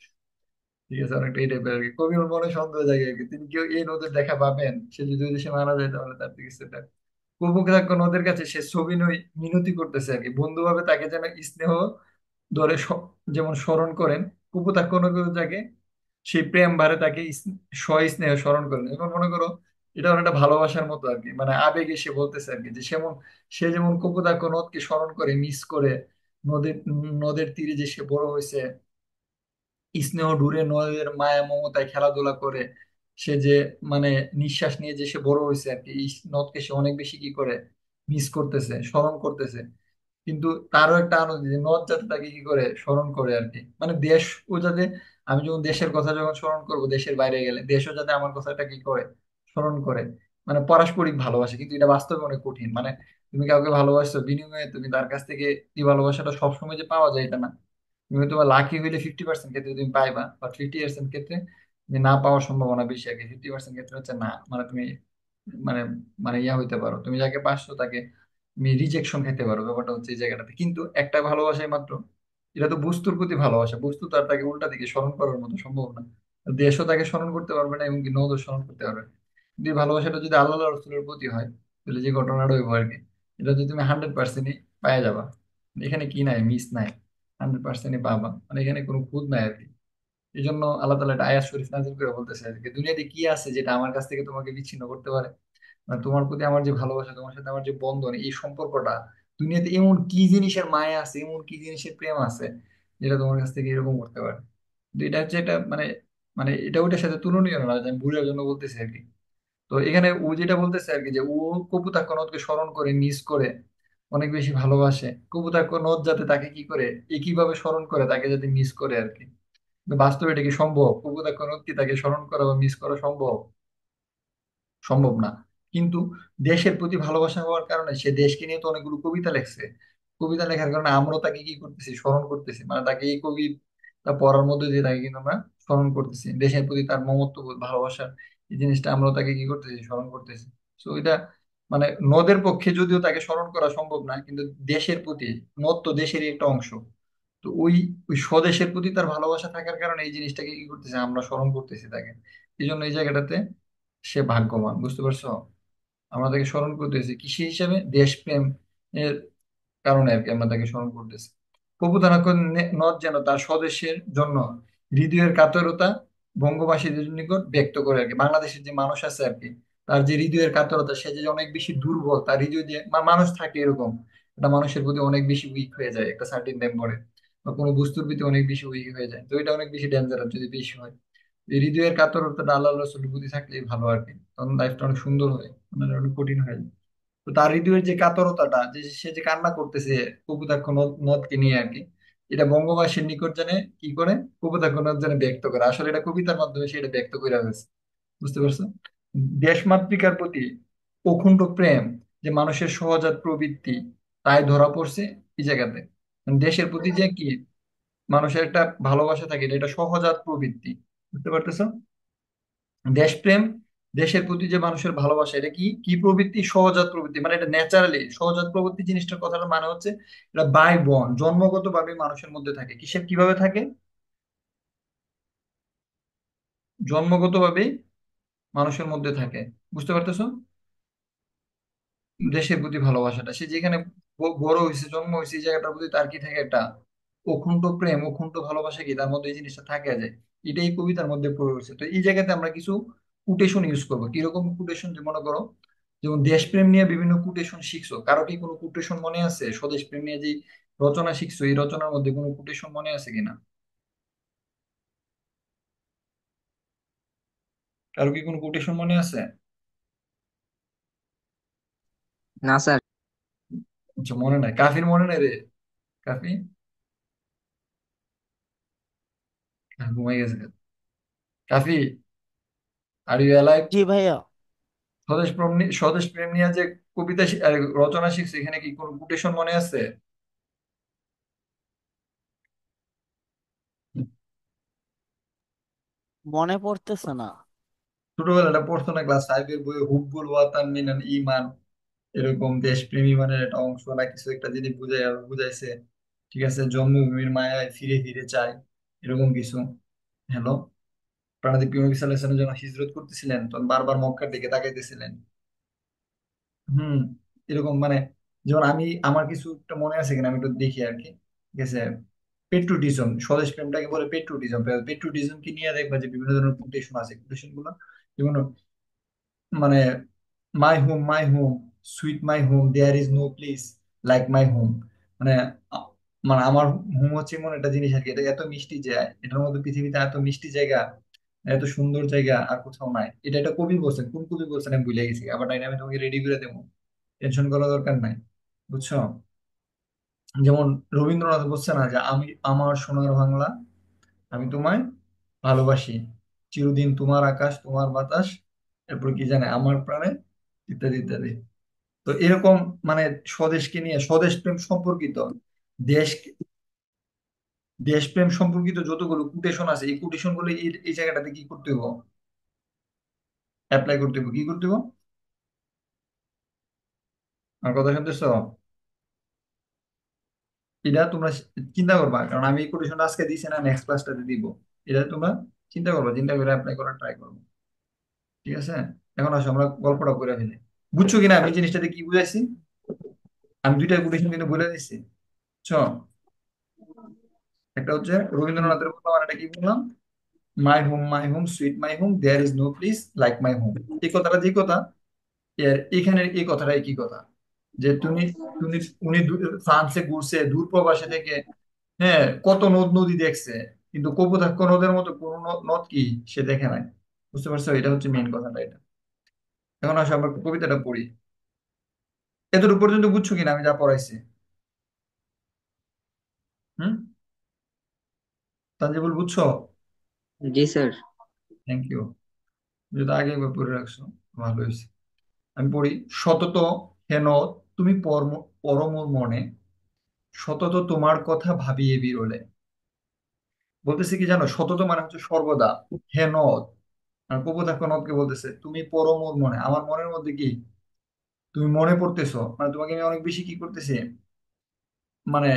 ঠিক আছে, অনেকটা এই টাইপের আর কি। কবির মনে সন্দেহ জাগে আর কি, তিনি কেউ এই নদের দেখা পাবেন, সে যদি সে মারা যায় তাহলে তার দিকে সেটা। কপোতাক্ষ নদের কাছে সে সবিনয় মিনতি করতেছে আর কি, বন্ধুভাবে তাকে যেন স্নেহ ধরে যেমন স্মরণ করেন। কপোতাক্ষ নদের তাকে সেই প্রেম ভারে তাকে সস্নেহ স্মরণ করেন। এখন মনে করো এটা অনেকটা ভালোবাসার মতো আর কি, মানে আবেগে সে বলতেছে আর কি, যে সে যেমন কপোতাক্ষ নদকে স্মরণ করে, মিস করে, নদীর নদের তীরে যে সে বড় হয়েছে, স্নেহ ডুরে নদের মায়া মমতায় খেলাধুলা করে, সে যে মানে নিঃশ্বাস নিয়ে যে সে বড় হয়েছে আর কি, এই নদকে সে অনেক বেশি কি করে, মিস করতেছে, স্মরণ করতেছে। কিন্তু তারও একটা আনন্দ যে নদ যাতে তাকে কি করে স্মরণ করে আর কি, মানে দেশ ও যাতে, আমি যখন দেশের কথা যখন স্মরণ করব দেশের বাইরে গেলে, দেশও যাতে আমার কথাটা কি করে, স্মরণ করে। মানে পারস্পরিক ভালোবাসা, কিন্তু এটা বাস্তবে অনেক কঠিন। মানে তুমি কাউকে ভালোবাসছো, বিনিময়ে তুমি তার কাছ থেকে এই ভালোবাসাটা সবসময় যে পাওয়া যায় এটা না। তুমি তোমার লাকি হইলে 50% ক্ষেত্রে তুমি পাইবা, বাট 50% ক্ষেত্রে তুমি না পাওয়ার সম্ভাবনা বেশি আর কি। 50% ক্ষেত্রে হচ্ছে না, মানে তুমি মানে মানে ইয়া হইতে পারো, তুমি যাকে পাচ্ছো তাকে তুমি রিজেকশন খেতে পারো। ব্যাপারটা হচ্ছে এই জায়গাটাতে, কিন্তু একটা ভালোবাসাই মাত্র। এটা তো বস্তুর প্রতি ভালোবাসা, বস্তু তো আর তাকে উল্টা দিকে স্মরণ করার মতো সম্ভব না। দেশও তাকে স্মরণ করতে পারবে না, এমনকি নদও স্মরণ করতে পারবে না। কিন্তু এই ভালোবাসাটা যদি আল্লাহ রসুলের প্রতি হয়, তাহলে যে ঘটনাটা হইব আর কি, এটা যদি তুমি 100%ই পাওয়া যাবা। এখানে কি নাই, মিস নাই, 100%ই পাবা, মানে এখানে কোনো খুঁত নাই আর কি। এই জন্য আল্লাহ তালা একটা আয়াত শরীফ নাজিল করে বলতেছে আর কি, দুনিয়াতে কি আছে যেটা আমার কাছ থেকে তোমাকে বিচ্ছিন্ন করতে পারে? মানে তোমার প্রতি আমার যে ভালোবাসা, তোমার সাথে আমার যে বন্ধন, এই সম্পর্কটা, দুনিয়াতে এমন কি জিনিসের মায়া আছে, এমন কি জিনিসের প্রেম আছে যেটা তোমার কাছ থেকে এরকম করতে পারে? কিন্তু এটা হচ্ছে এটা মানে, মানে এটা ওইটার সাথে তুলনীয় না, যে আমি বুঝার জন্য বলতেছি আর কি। তো এখানে ও যেটা বলতেছে আর কি, যে ও কপোতাক্ষ নদকে স্মরণ করে, মিস করে, অনেক বেশি ভালোবাসে। কপোতাক্ষ নদ যাতে তাকে কি করে, একইভাবে স্মরণ করে, তাকে যাতে মিস করে আর কি। কিন্তু বাস্তবে এটা কি সম্ভব? কপোতাক্ষ নদ কি তাকে স্মরণ করা বা মিস করা সম্ভব? সম্ভব না। কিন্তু দেশের প্রতি ভালোবাসা হওয়ার কারণে সে দেশকে নিয়ে তো অনেকগুলো কবিতা লেখছে। কবিতা লেখার কারণে আমরাও তাকে কি করতেছি, স্মরণ করতেছি, মানে তাকে এই কবিতা পড়ার মধ্যে দিয়ে তাকে কিন্তু আমরা স্মরণ করতেছি, দেশের প্রতি তার মমত্ববোধ, ভালোবাসা, এই জিনিসটা আমরাও তাকে কি করতেছি, স্মরণ করতেছি। তো এটা মানে নদের পক্ষে যদিও তাকে স্মরণ করা সম্ভব না, কিন্তু দেশের প্রতি, নদ তো দেশেরই একটা অংশ। তো ওই ওই স্বদেশের প্রতি তার ভালোবাসা থাকার কারণে এই জিনিসটাকে কি করতেছে, আমরা স্মরণ করতেছি তাকে। এই জন্য এই জায়গাটাতে সে ভাগ্যবান, বুঝতে পারছো? আমরা তাকে স্মরণ করতেছি কৃষি হিসেবে, দেশপ্রেম এর কারণে আর কি আমরা তাকে স্মরণ করতেছি। কপুতানক নদ যেন তার স্বদেশের জন্য হৃদয়ের কাতরতা বঙ্গবাসীদের নিকট ব্যক্ত করে আর কি। বাংলাদেশের যে মানুষ আছে আর কি, তার যে হৃদয়ের কাতরতা, সে যে অনেক বেশি দুর্বল, তার হৃদয় দিয়ে মানুষ থাকে এরকম, একটা মানুষের প্রতি অনেক বেশি উইক হয়ে যায় একটা সার্টিন টাইম পরে, বা কোনো বস্তুর প্রতি অনেক বেশি উইক হয়ে যায়, তো এটা অনেক বেশি ডেঞ্জারাস যদি বেশি হয়। এই হৃদয়ের কাতরতাটা আল্লাহ রসুলের প্রতি থাকলেই ভালো আর কি, তখন লাইফটা অনেক সুন্দর হয়, মানে অনেক কঠিন হয়। তো তার হৃদয়ের যে কাতরতাটা, যে সে যে কান্না করতেছে কপোতাক্ষ নদকে নিয়ে আর কি, এটা বঙ্গবাসীর নিকট জানে কি করে, কপোতাক্ষ নদ জানে ব্যক্ত করে, আসলে এটা কবিতার মাধ্যমে সে এটা ব্যক্ত করে হয়েছে, বুঝতে পারছো? দেশমাতৃকার প্রতি অকুণ্ঠ প্রেম যে মানুষের সহজাত প্রবৃত্তি, তাই ধরা পড়ছে এই জায়গাতে। মানে দেশের প্রতি যে কি মানুষের একটা ভালোবাসা থাকে, এটা একটা সহজাত প্রবৃত্তি, বুঝতে পারতেছো? দেশপ্রেম, দেশের প্রতি যে মানুষের ভালোবাসা, এটা কি কি প্রবৃত্তি, সহজাত প্রবৃত্তি, মানে এটা ন্যাচারালি সহজাত প্রবৃত্তি জিনিসটার কথাটা মানে হচ্ছে এটা বাই বর্ন, জন্মগত ভাবে মানুষের মধ্যে থাকে। কিসের কিভাবে থাকে? জন্মগত ভাবেই মানুষের মধ্যে থাকে, বুঝতে পারতেছো? দেশের প্রতি ভালোবাসাটা, সে যেখানে বড় হয়েছে, জন্ম হয়েছে, এই জায়গাটার প্রতি তার কি থাকে, একটা অকুণ্ঠ প্রেম, অকুণ্ঠ ভালোবাসা, কি তার মধ্যে এই জিনিসটা থাকে যায়। এটাই কবিতার মধ্যে পড়ে রয়েছে। তো এই জায়গাতে আমরা কিছু কোটেশন ইউজ করবো। কিরকম কোটেশন? যে মনে করো, যেমন দেশপ্রেম নিয়ে বিভিন্ন কোটেশন শিখছো, কারো কি কোনো কোটেশন মনে আছে? স্বদেশ প্রেম নিয়ে যে রচনা শিখছো, এই রচনার মধ্যে কোনো কোটেশন মনে আছে কিনা? কারো কি কোনো কোটেশন মনে আছে? না স্যার। আচ্ছা, মনে নাই, কাফির মনে নাই রে? কাফি ঘুমাই গেছে। কাফি, আর ইউ অ্যালাইভ? জি ভাইয়া। স্বদেশ প্রেম নিয়ে যে কবিতা রচনা শিখছে, এখানে কি কোনো কোটেশন মনে আছে? মনে পড়তেছে না। ছোটবেলাটা পড়তো না ক্লাস ফাইভের বইয়ে, হুব্বুল ওয়াতান মিনাল ইমান, এরকম দেশপ্রেমী মানে একটা অংশ না কিছু একটা জিনিস বুঝাইছে, ঠিক আছে, জন্মভূমির মায়ায় ফিরে ফিরে চাই, এরকম কিছু। হ্যালো, প্রাণাদি প্রিয় নবী সাল্লাল্লাহু আলাইহি ওয়াসাল্লাম যখন হিজরত করতেছিলেন, তখন বারবার মক্কার দিকে তাকাইতেছিলেন। হুম, এরকম মানে, যেমন আমি আমার কিছু একটা মনে আছে কিনা আমি একটু দেখি আর কি, ঠিক আছে। পেট্রোটিজম, স্বদেশ প্রেমটাকে বলে পেট্রোটিজম। পেট্রোটিজম কি নিয়ে দেখবা যে বিভিন্ন ধরনের কোটেশন আছে, কোটেশন গুলো যেমন মানে my home, sweet my home, there is no place like my home, মানে আ- মানে আমার হোম হচ্ছে এমন একটা জিনিস আর কি, এটা এত মিষ্টি যে, এটার মধ্যে পৃথিবীতে এত মিষ্টি জায়গা, এত সুন্দর জায়গা আর কোথাও নাই। এটা একটা কবি বলছেন, কোন কবি বলছেন আমি ভুলে গেছি, আবার তাই আমি তোমাকে রেডি করে দেবো, টেনশন করার দরকার নাই, বুঝছো? যেমন রবীন্দ্রনাথ বলছে না যে, আমি আমার সোনার বাংলা, আমি তোমায় ভালোবাসি, চিরদিন তোমার আকাশ তোমার বাতাস, এরপর কি জানে আমার প্রাণে, ইত্যাদি ইত্যাদি। তো এরকম মানে স্বদেশকে নিয়ে, স্বদেশ প্রেম সম্পর্কিত, দেশ দেশপ্রেম সম্পর্কিত যতগুলো কোটেশন আছে, এই কোটেশন গুলো এই জায়গাটাতে কি করতে হবে, অ্যাপ্লাই করতে হবে। কি করতে হবে? আমার কথা শুনতেছো? এটা তোমরা চিন্তা করবা, কারণ আমি এই কোটেশনটা আজকে দিছি না, নেক্সট ক্লাসটাতে দিব। এটা তোমরা চিন্তা করবা, চিন্তা করে অ্যাপ্লাই করার ট্রাই করবো, ঠিক আছে? এখন আসো আমরা গল্পটা করে ফেলি। বুঝছো কিনা আমি জিনিসটাতে কি বুঝাইছি? আমি দুইটা কোটেশন কিন্তু বলে দিচ্ছি, বুঝছো? একটা হচ্ছে রবীন্দ্রনাথের বললাম, আর একটা কি বললাম, my home sweet my home, there is no place like my home. এই কথাটা যে কথা, এর এখানের এই কথাটা একই কথা, যে তুমি তুমি উনি ফ্রান্সে ঘুরছে দূর প্রবাসে থেকে, হ্যাঁ, কত নদ নদী দেখছে, কিন্তু কপোতাক্ষ নদের মতো কোন নদ কি সে দেখে নাই, বুঝতে পারছো? এটা হচ্ছে মেইন কথাটা এটা। এখন আসো আমরা কবিতাটা পড়ি। এতটুকু পর্যন্ত বুঝছো কিনা আমি যা পড়াইছি? হুম, তানজিবুল, বুঝছো? জি স্যার। Thank you. যদি আগে একবার পড়ে রাখছো, ভালো হয়েছে। আমি পড়ি। সতত হেন তুমি পরম পরম মনে, সতত তোমার কথা ভাবিয়ে বিরলে। বলতেছে কি জানো, সতত মানে হচ্ছে সর্বদা। হে নদ, আর কপোতাক্ষ নদকে বলতেছে তুমি পড়ো মোর মনে, আমার মনের মধ্যে কি তুমি মনে পড়তেছো, মানে তোমাকে আমি অনেক বেশি কি করতেছি, মানে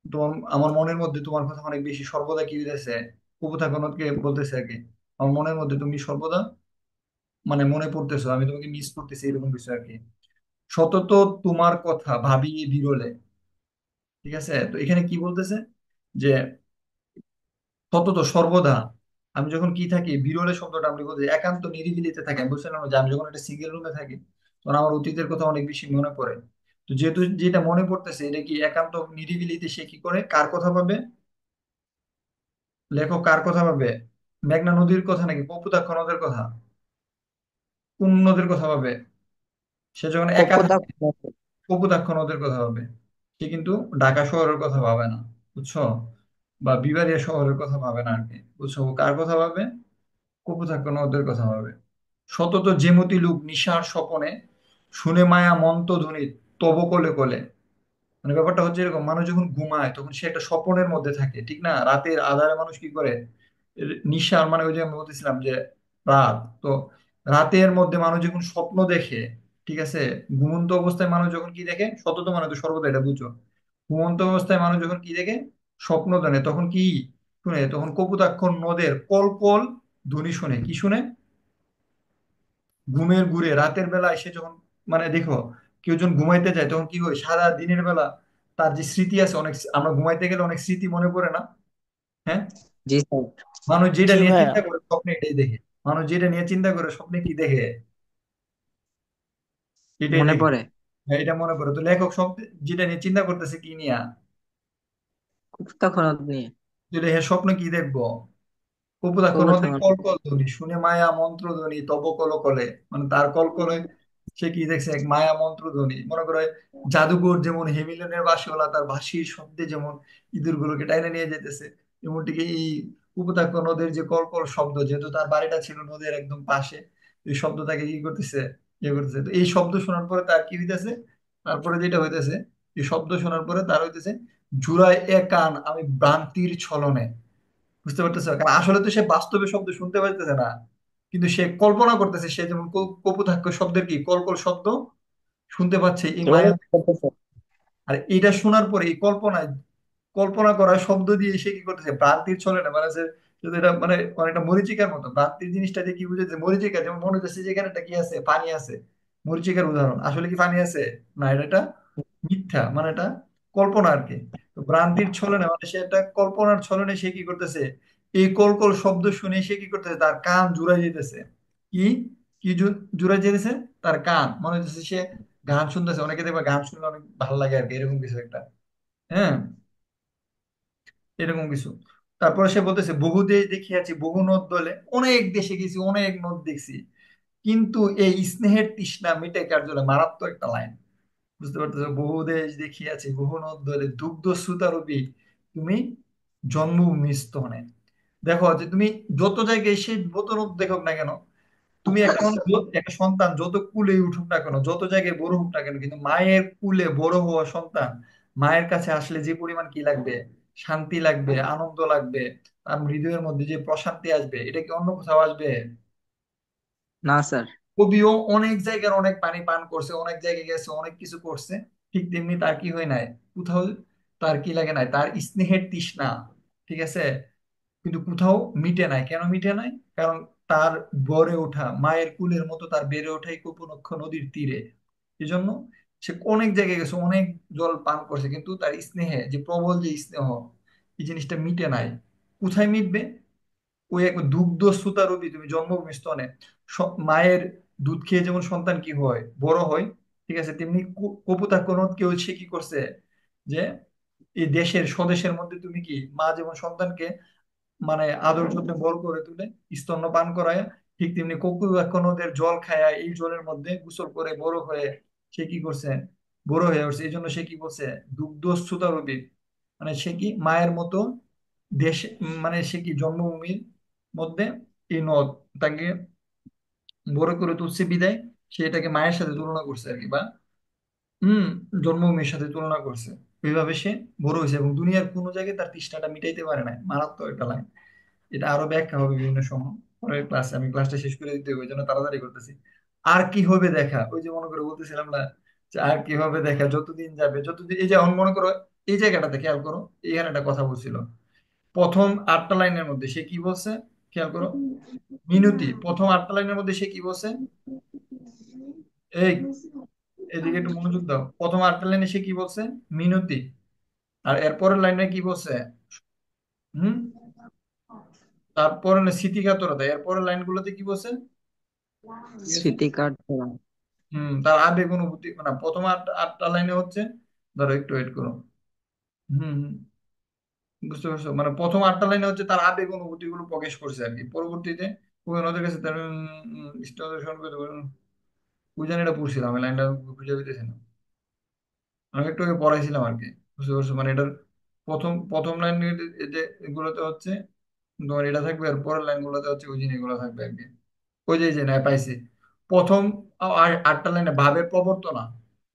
তোমার আমার মনের মধ্যে তোমার কথা অনেক বেশি সর্বদা কি হইতেছে। কপোতাক্ষ নদকে বলতেছে আর কি, আমার মনের মধ্যে তুমি সর্বদা মানে মনে পড়তেছো, আমি তোমাকে মিস করতেছি, এরকম কিছু আর কি। সতত তোমার কথা ভাবি বিরলে। ঠিক আছে, তো এখানে কি বলতেছে যে সতত সর্বদা আমি যখন কি থাকি, বিরলে শব্দটা আমি বলতে একান্ত নিরিবিলিতে থাকি। আমি বুঝছিলাম যে আমি যখন একটা সিঙ্গেল রুমে থাকি তখন আমার অতীতের কথা অনেক বেশি মনে পড়ে। তো যেহেতু যেটা মনে পড়তেছে এটা কি একান্ত নিরিবিলিতে, সে কি করে কার কথা ভাবে, লেখক কার কথা ভাবে, মেঘনা নদীর কথা নাকি কপোতাক্ষ নদের কথা, কোন নদের কথা ভাবে? সে যখন একা থাকে কপোতাক্ষ। কপোতাক্ষ নদের কথা ভাবে। সে কিন্তু ঢাকা শহরের কথা ভাবে না, বুঝছো, বা বিবারিয়া শহরের কথা ভাবে না আর কি, বুঝছো, ও কার কথা ভাবে, কপোতাক্ষ নদের কথা ভাবে। সতত যেমতি লোক নিশার স্বপনে, শুনে মায়া মন্ত্র ধ্বনি তব কোলে কোলে। মানে ব্যাপারটা হচ্ছে এরকম, মানুষ যখন ঘুমায় তখন সে একটা স্বপনের মধ্যে থাকে, ঠিক না? রাতের আধারে মানুষ কি করে, নিশার মানে ওই যে আমি বলতেছিলাম যে রাত, তো রাতের মধ্যে মানুষ যখন স্বপ্ন দেখে, ঠিক আছে, ঘুমন্ত অবস্থায় মানুষ যখন কি দেখে, সতত মানে তো সর্বদা, এটা বুঝো। ঘুমন্ত অবস্থায় মানুষ যখন কি দেখে, স্বপ্ন দেখে, তখন কি শুনে, তখন কপোতাক্ষ নদের কল কল ধ্বনি শুনে, কি শুনে, ঘুমের ঘুরে রাতের বেলা এসে যখন, মানে দেখো, কেউ যখন ঘুমাইতে যায় তখন কি হয়, সারা দিনের বেলা তার যে স্মৃতি আছে অনেক, আমরা ঘুমাইতে গেলে অনেক স্মৃতি মনে পড়ে না? হ্যাঁ, জি স্যার। মানুষ যেটা জি নিয়ে ভাইয়া। চিন্তা করে স্বপ্নে এটাই দেখে। মানুষ যেটা নিয়ে চিন্তা করে স্বপ্নে কি দেখে, এটাই মনে দেখে। পড়ে। হ্যাঁ, এটা মনে পড়ে। তো লেখক স্বপ্নে যেটা নিয়ে চিন্তা করতেছে কি নিয়ে, কপোতাক্ষ নদ নিয়ে। যেটা হ্যাঁ স্বপ্ন কি দেখবো, কপোতাক্ষ কপোতাক্ষ নদীর নদ। কলকল ধ্বনি শুনে মায়া মন্ত্র ধ্বনি তব কল কলে। মানে তার কলকলে সে কি দেখছে, এক মায়া মন্ত্র ধ্বনি, মনে করে জাদুকর যেমন হেমিলেনের বাঁশিওয়ালা তার বাঁশির শব্দে যেমন ইঁদুর গুলোকে টাইনে নিয়ে যেতেছে, এমনটি এই কপোতাক্ষ নদের যে কলকল শব্দ, যেহেতু তার বাড়িটা ছিল নদীর একদম পাশে, এই শব্দ তাকে কি করতেছে, ইয়ে করতেছে। তো এই শব্দ শোনার পরে তার কি হইতেছে, তারপরে যেটা হইতেছে, এই শব্দ শোনার পরে তার হইতেছে জুড়ায় এ কান আমি ভ্রান্তির ছলনে। বুঝতে পারতেছে, কারণ আসলে তো সে বাস্তবে শব্দ শুনতে পাইতেছে না, কিন্তু সে কল্পনা করতেছে, সে যেমন কপোতাক্ষ শব্দের কি কলকল শব্দ শুনতে পাচ্ছে এই মায়া। যোগাযোগ করতেছে। আর এটা শোনার পরে এই কল্পনায়, কল্পনা করা শব্দ দিয়ে সে কি করতেছে, ভ্রান্তির ছলে না, মানে সে যদি এটা মানে অনেকটা মরিচিকার মতো, ভ্রান্তির জিনিসটা দিয়ে কি বুঝেছে, মরিচিকা যেমন মনে হচ্ছে যেখানে একটা কি আছে, পানি আছে, মরিচিকার উদাহরণ, আসলে কি পানি আছে? না, এটা মিথ্যা, মানে এটা কল্পনা আর কি। তো ভ্রান্তির ছলনে মানে সে একটা কল্পনার ছলনে সে কি করতেছে, এই কলকল শব্দ শুনে সে কি করতেছে, তার কান জুড়াই যেতেছে। কি কি জুড়াই যেতেছে, তার কান, মনে হচ্ছে সে গান শুনতেছে। অনেকে দেখবে গান শুনলে অনেক ভালো লাগে আর কি, এরকম কিছু একটা। হ্যাঁ, এরকম কিছু। তারপরে সে বলতেছে বহু দেশ দেখিয়াছি বহু নদ দলে, অনেক দেশে গেছি অনেক নদ দেখছি, কিন্তু এই স্নেহের তৃষ্ণা মিটে কার জলে। মারাত্মক একটা লাইন, বুঝতে পারতেছো, বহু দেশ দেখিয়াছি বহু নদ দলে দুগ্ধ সুতারূপী তুমি জন্মভূমি স্তনে। দেখো যে তুমি যত জায়গায় সে যত রূপ দেখো না কেন, তুমি একটা মানুষ একটা সন্তান যত কুলে উঠুক না কেন, যত জায়গায় বড় হোক না কেন, কিন্তু মায়ের কুলে বড় হওয়া সন্তান মায়ের কাছে আসলে যে পরিমাণ কি লাগবে, শান্তি লাগবে, আনন্দ লাগবে, তার হৃদয়ের মধ্যে যে প্রশান্তি আসবে, এটা কি অন্য কোথাও আসবে? না স্যার। কবিও অনেক জায়গার অনেক পানি পান করছে, অনেক জায়গায় গেছে, অনেক কিছু করছে, ঠিক তেমনি তার কি হয় নাই, কোথাও তার কি লাগে নাই, তার স্নেহের তৃষ্ণা, ঠিক আছে, কিন্তু কোথাও মিটে নাই। কেন মিটে নাই? কারণ তার গড়ে ওঠা মায়ের কুলের মতো তার বেড়ে ওঠাই কোপনক্ষ নদীর তীরে। এজন্য সে অনেক জায়গায় গেছে, অনেক জল পান করছে, কিন্তু তার স্নেহে যে প্রবল যে স্নেহ, এই জিনিসটা মিটে নাই। কোথায় মিটবে? ওই এক দুগ্ধ সুতারূপী তুমি জন্মভূমি স্তনে। মায়ের দুধ খেয়ে যেমন সন্তান কি হয়, বড় হয়, ঠিক আছে, তেমনি কপোতাক্ষ নদকেও সে কি করছে, যে এই দেশের স্বদেশের মধ্যে তুমি কি মা যেমন সন্তানকে মানে আদর যত্নে বড় করে তুলে, স্তন্য পান করায়, ঠিক তেমনি কপোতাক্ষ নদের জল খায়, এই জলের মধ্যে গোসল করে বড় হয়ে সে কি করছে, বড় হয়ে উঠছে। এই জন্য সে কি বলছে, দুগ্ধ সুতারূপী, মানে সে কি মায়ের মতো দেশ, মানে সে কি জন্মভূমির মধ্যে এই নদ তাকে বড় করে তুলছে বিদায়, সে এটাকে মায়ের সাথে তুলনা করছে আর কি, বা জন্মভূমির সাথে তুলনা করছে। ওইভাবে সে বড় হয়েছে এবং দুনিয়ার কোনো জায়গায় তার তৃষ্ণাটা মিটাইতে পারে না। মারাত্মক একটা লাইন। এটা আরো ব্যাখ্যা হবে বিভিন্ন সময় পরের ক্লাসে, আমি ক্লাসটা শেষ করে দিতে হবে ওই জন্য তাড়াতাড়ি করতেছি। আর কি হবে দেখা, ওই যে মনে করে বলতেছিলাম না, যে আর কি হবে দেখা যতদিন যাবে, যতদিন, এই যে এখন মনে করো এই জায়গাটাতে খেয়াল করো, এখানে একটা কথা বলছিল প্রথম 8টা লাইনের মধ্যে সে কি বলছে, খেয়াল করো, মিনতি, প্রথম 8টা লাইনের মধ্যে সে কি বলছে, এই এদিকে একটু মনোযোগ দাও, প্রথম 8টা লাইনে সে কি বলছে, মিনতি। আর এরপরের লাইনে কি বলছে, হুম, তারপরে স্মৃতিকাতরতা, এরপরের লাইনগুলোতে কি বলছে, ঠিক আছে, স্মৃতিকার ধরা। তার আবেগ অনুভূতি, মানে প্রথম 8টা লাইনে হচ্ছে, ধরো একটু ওয়েট করো, হুম হুম, বুঝতে পারছো, মানে প্রথম 8টা লাইনে হচ্ছে তার আবেগ অনুভূতি গুলো প্রকাশ করছে আর কি। পরবর্তীতে ওদের কাছে তার স্নেহ করতে পারেন, বুঝানি এটা পড়ছিলাম, আমি লাইনটা বুঝে পেতেছি না, আমি একটু আগে পড়াইছিলাম আর কি। বুঝতে পারছো, মানে এটার প্রথম প্রথম লাইন যে এগুলোতে হচ্ছে তোমার এটা থাকবে, আর পরের লাইন গুলোতে হচ্ছে ওই জিনিসগুলো থাকবে আর কি। ওই যে ন্যায় পাইছি, প্রথম 8টা লাইনে ভাবের প্রবর্তনা,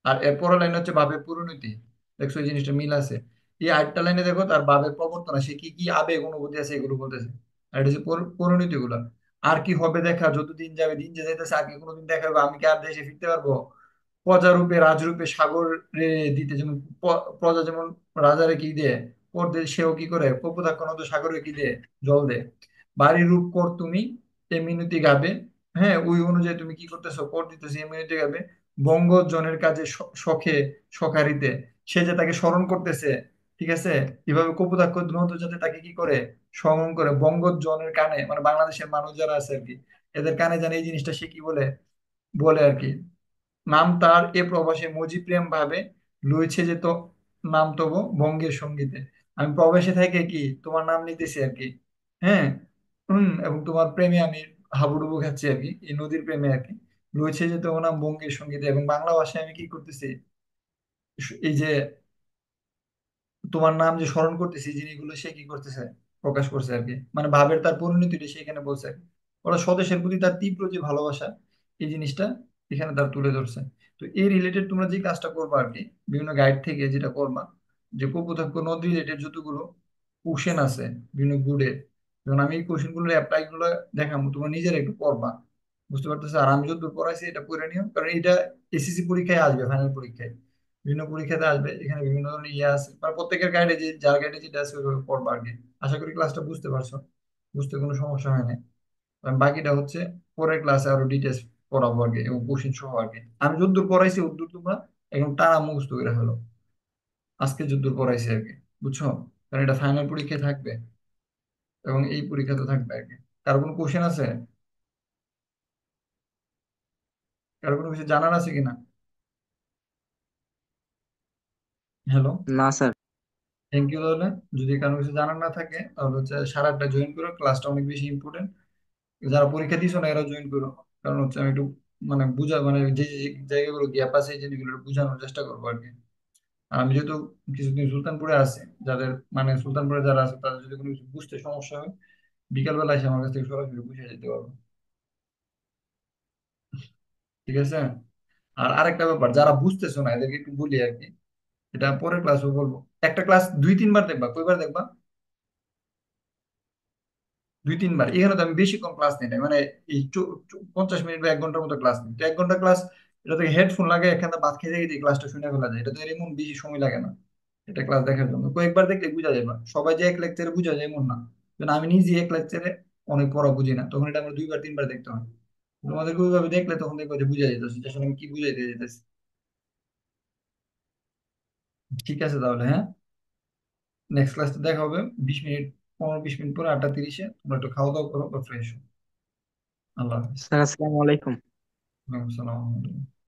আর এর পরের লাইন হচ্ছে ভাবের পরিণতি। দেখছো এই জিনিসটা মিল আছে। এই 8টা লাইনে দেখো তার ভাবের প্রবর্তনা, সে কি কি আবেগ অনুভূতি আছে এগুলো বলতেছে, আর এটা হচ্ছে পরিণতি গুলা। আর কি হবে দেখা, যত দিন যাবে, দিন যে যাইতেছে, আর কি কোনোদিন দেখা হবে, আমি কি আর দেশে ফিরতে পারবো, প্রজারূপে রাজরূপে সাগরে দিতে, যেমন প্রজা যেমন রাজারে কি দেয়, পর দিয়ে সেও কি করে, কপোতাক্ষ নদ সাগরে কি দেয়, জল দেয়। বাড়ি রূপ কর তুমি এ মিনতি গাবে, হ্যাঁ ওই অনুযায়ী তুমি কি করতেছো, কর দিতেছো এ মিনতি গাবে। বঙ্গজনের কাজে শখে সখারিতে, সে যে তাকে স্মরণ করতেছে, ঠিক আছে, এভাবে কপোতাক্ষ নদ যাতে তাকে কি করে, স্মরণ করে, বঙ্গজনের কানে, মানে বাংলাদেশের মানুষ যারা আছে আর কি, এদের কানে জানে এই জিনিসটা সে কি বলে, বলে আর কি। নাম তার এ প্রবাসে মজি প্রেম ভাবে, লইছে যে তো নাম তবু বঙ্গের সঙ্গীতে। আমি প্রবাসে থেকে কি তোমার নাম নিতেছি আর কি, হ্যাঁ, এবং তোমার প্রেমে আমি হাবুডুবু খাচ্ছি আর কি, এই নদীর প্রেমে আর কি। রয়েছে যে তোমার নাম বঙ্গের সঙ্গীতে, এবং বাংলা ভাষায় আমি কি করতেছি, এই যে তোমার নাম যে স্মরণ করতেছি, এই জিনিসগুলো সে কি করতেছে, প্রকাশ করছে আর কি, মানে ভাবের তার পরিণতিটা সে এখানে বলছে আর কি। ওরা স্বদেশের প্রতি তার তীব্র যে ভালোবাসা, এই জিনিসটা এখানে তার তুলে ধরছে। তো এই রিলেটেড তোমরা যে কাজটা করবা আর কি, বিভিন্ন গাইড থেকে যেটা করবা, যে কপোতাক্ষ নদ রিলেটেড যতগুলো কোশ্চেন আছে বিভিন্ন গুডে, যখন আমি এই কোশ্চেন গুলো অ্যাপ্লাই গুলো দেখাবো, তোমরা নিজেরা একটু পড়বা, বুঝতে পারতেছো। আর আমি যতদূর পড়াইছি এটা পড়ে নিও, কারণ এটা এসএসসি পরীক্ষায় আসবে, ফাইনাল পরীক্ষায় বিভিন্ন পরীক্ষাতে আসবে, এখানে বিভিন্ন ধরনের ইয়ে আছে, মানে প্রত্যেকের গাইডে যে যার গাইডে যেটা আছে ওইভাবে পড়বা আর কি। আশা করি ক্লাসটা বুঝতে পারছো, বুঝতে কোনো সমস্যা হয় না। কারণ বাকিটা হচ্ছে পরের ক্লাসে আরো ডিটেলস পড়াবো আর কি, এবং কোশ্চেন সহ আর কি। আমি যতদূর পড়াইছি ওতদূর তোমরা একদম টানা মুখস্থ করে ফেলো, আজকে যতদূর পড়াইছি আর কি, বুঝছো। কারণ এটা ফাইনাল পরীক্ষায় থাকবে, এবং এই পরীক্ষাতে থাকবে আর কি। কারো কোনো কোশ্চেন আছে, কারো কোনো কিছু জানার আছে কিনা? হ্যালো, না স্যার। Thank you. তাহলে যদি কারো কিছু জানার না থাকে তাহলে হচ্ছে সারাটা জয়েন করো, ক্লাসটা অনেক বেশি ইম্পর্টেন্ট। যারা পরীক্ষা দিছো না এরা জয়েন করো, কারণ হচ্ছে আমি একটু মানে বুঝা, মানে যে যে জায়গাগুলো গ্যাপ আছে এই জিনিসগুলো একটু বোঝানোর চেষ্টা করবো আর কি। আর আমি যেহেতু কিছুদিন সুলতানপুরে আছি, যাদের মানে সুলতানপুরে যারা আছে তাদের যদি কোনো কিছু বুঝতে সমস্যা হয়, বিকালবেলা এসে আমার কাছ থেকে সরাসরি বুঝে যেতে পারবো, ঠিক আছে। আর আরেকটা ব্যাপার, যারা বুঝতেছো না এদেরকে একটু বলি আর কি, এটা পরের ক্লাসও বলবো। একটা ক্লাস 2-3 বার দেখবা, কয়বার দেখবা, 2-3 বার। এখানে তো আমি বেশিক্ষণ ক্লাস নিই না, মানে এই 50 মিনিট বা 1 ঘন্টার মতো ক্লাস নিই। তো 1 ঘন্টা ক্লাস, এটা থেকে হেডফোন লাগে এখানে ভাত খেতে খেতে ক্লাসটা শুনে ফেলা যায়, এটা তো এমন বেশি সময় লাগে না এটা ক্লাস দেখার জন্য। কয়েকবার দেখলে বুঝা যাবে, সবাই যে এক লেকচারে বুঝা যায় এমন না। কারণ আমি নিজে এক লেকচারে অনেক পড়া বুঝি না, তখন এটা আমার 2-3 বার দেখতে হয়। তোমাদেরকে ওইভাবে দেখলে তখন দেখবো যে বুঝা যেতেছে যে আসলে আমি কি বুঝাইতে যেতেছি। ঠিক আছে তাহলে, হ্যাঁ, নেক্সট ক্লাসে দেখা হবে 20 মিনিট, 15-20 মিনিট পরে, 8টা 30-এ। তোমরা একটু খাওয়া দাওয়া করো বা ফ্রেশ হো। আল্লাহ হাফিজ। স্যার আসসালামু আলাইকুম। ওয়ালাইকুম আসসালাম।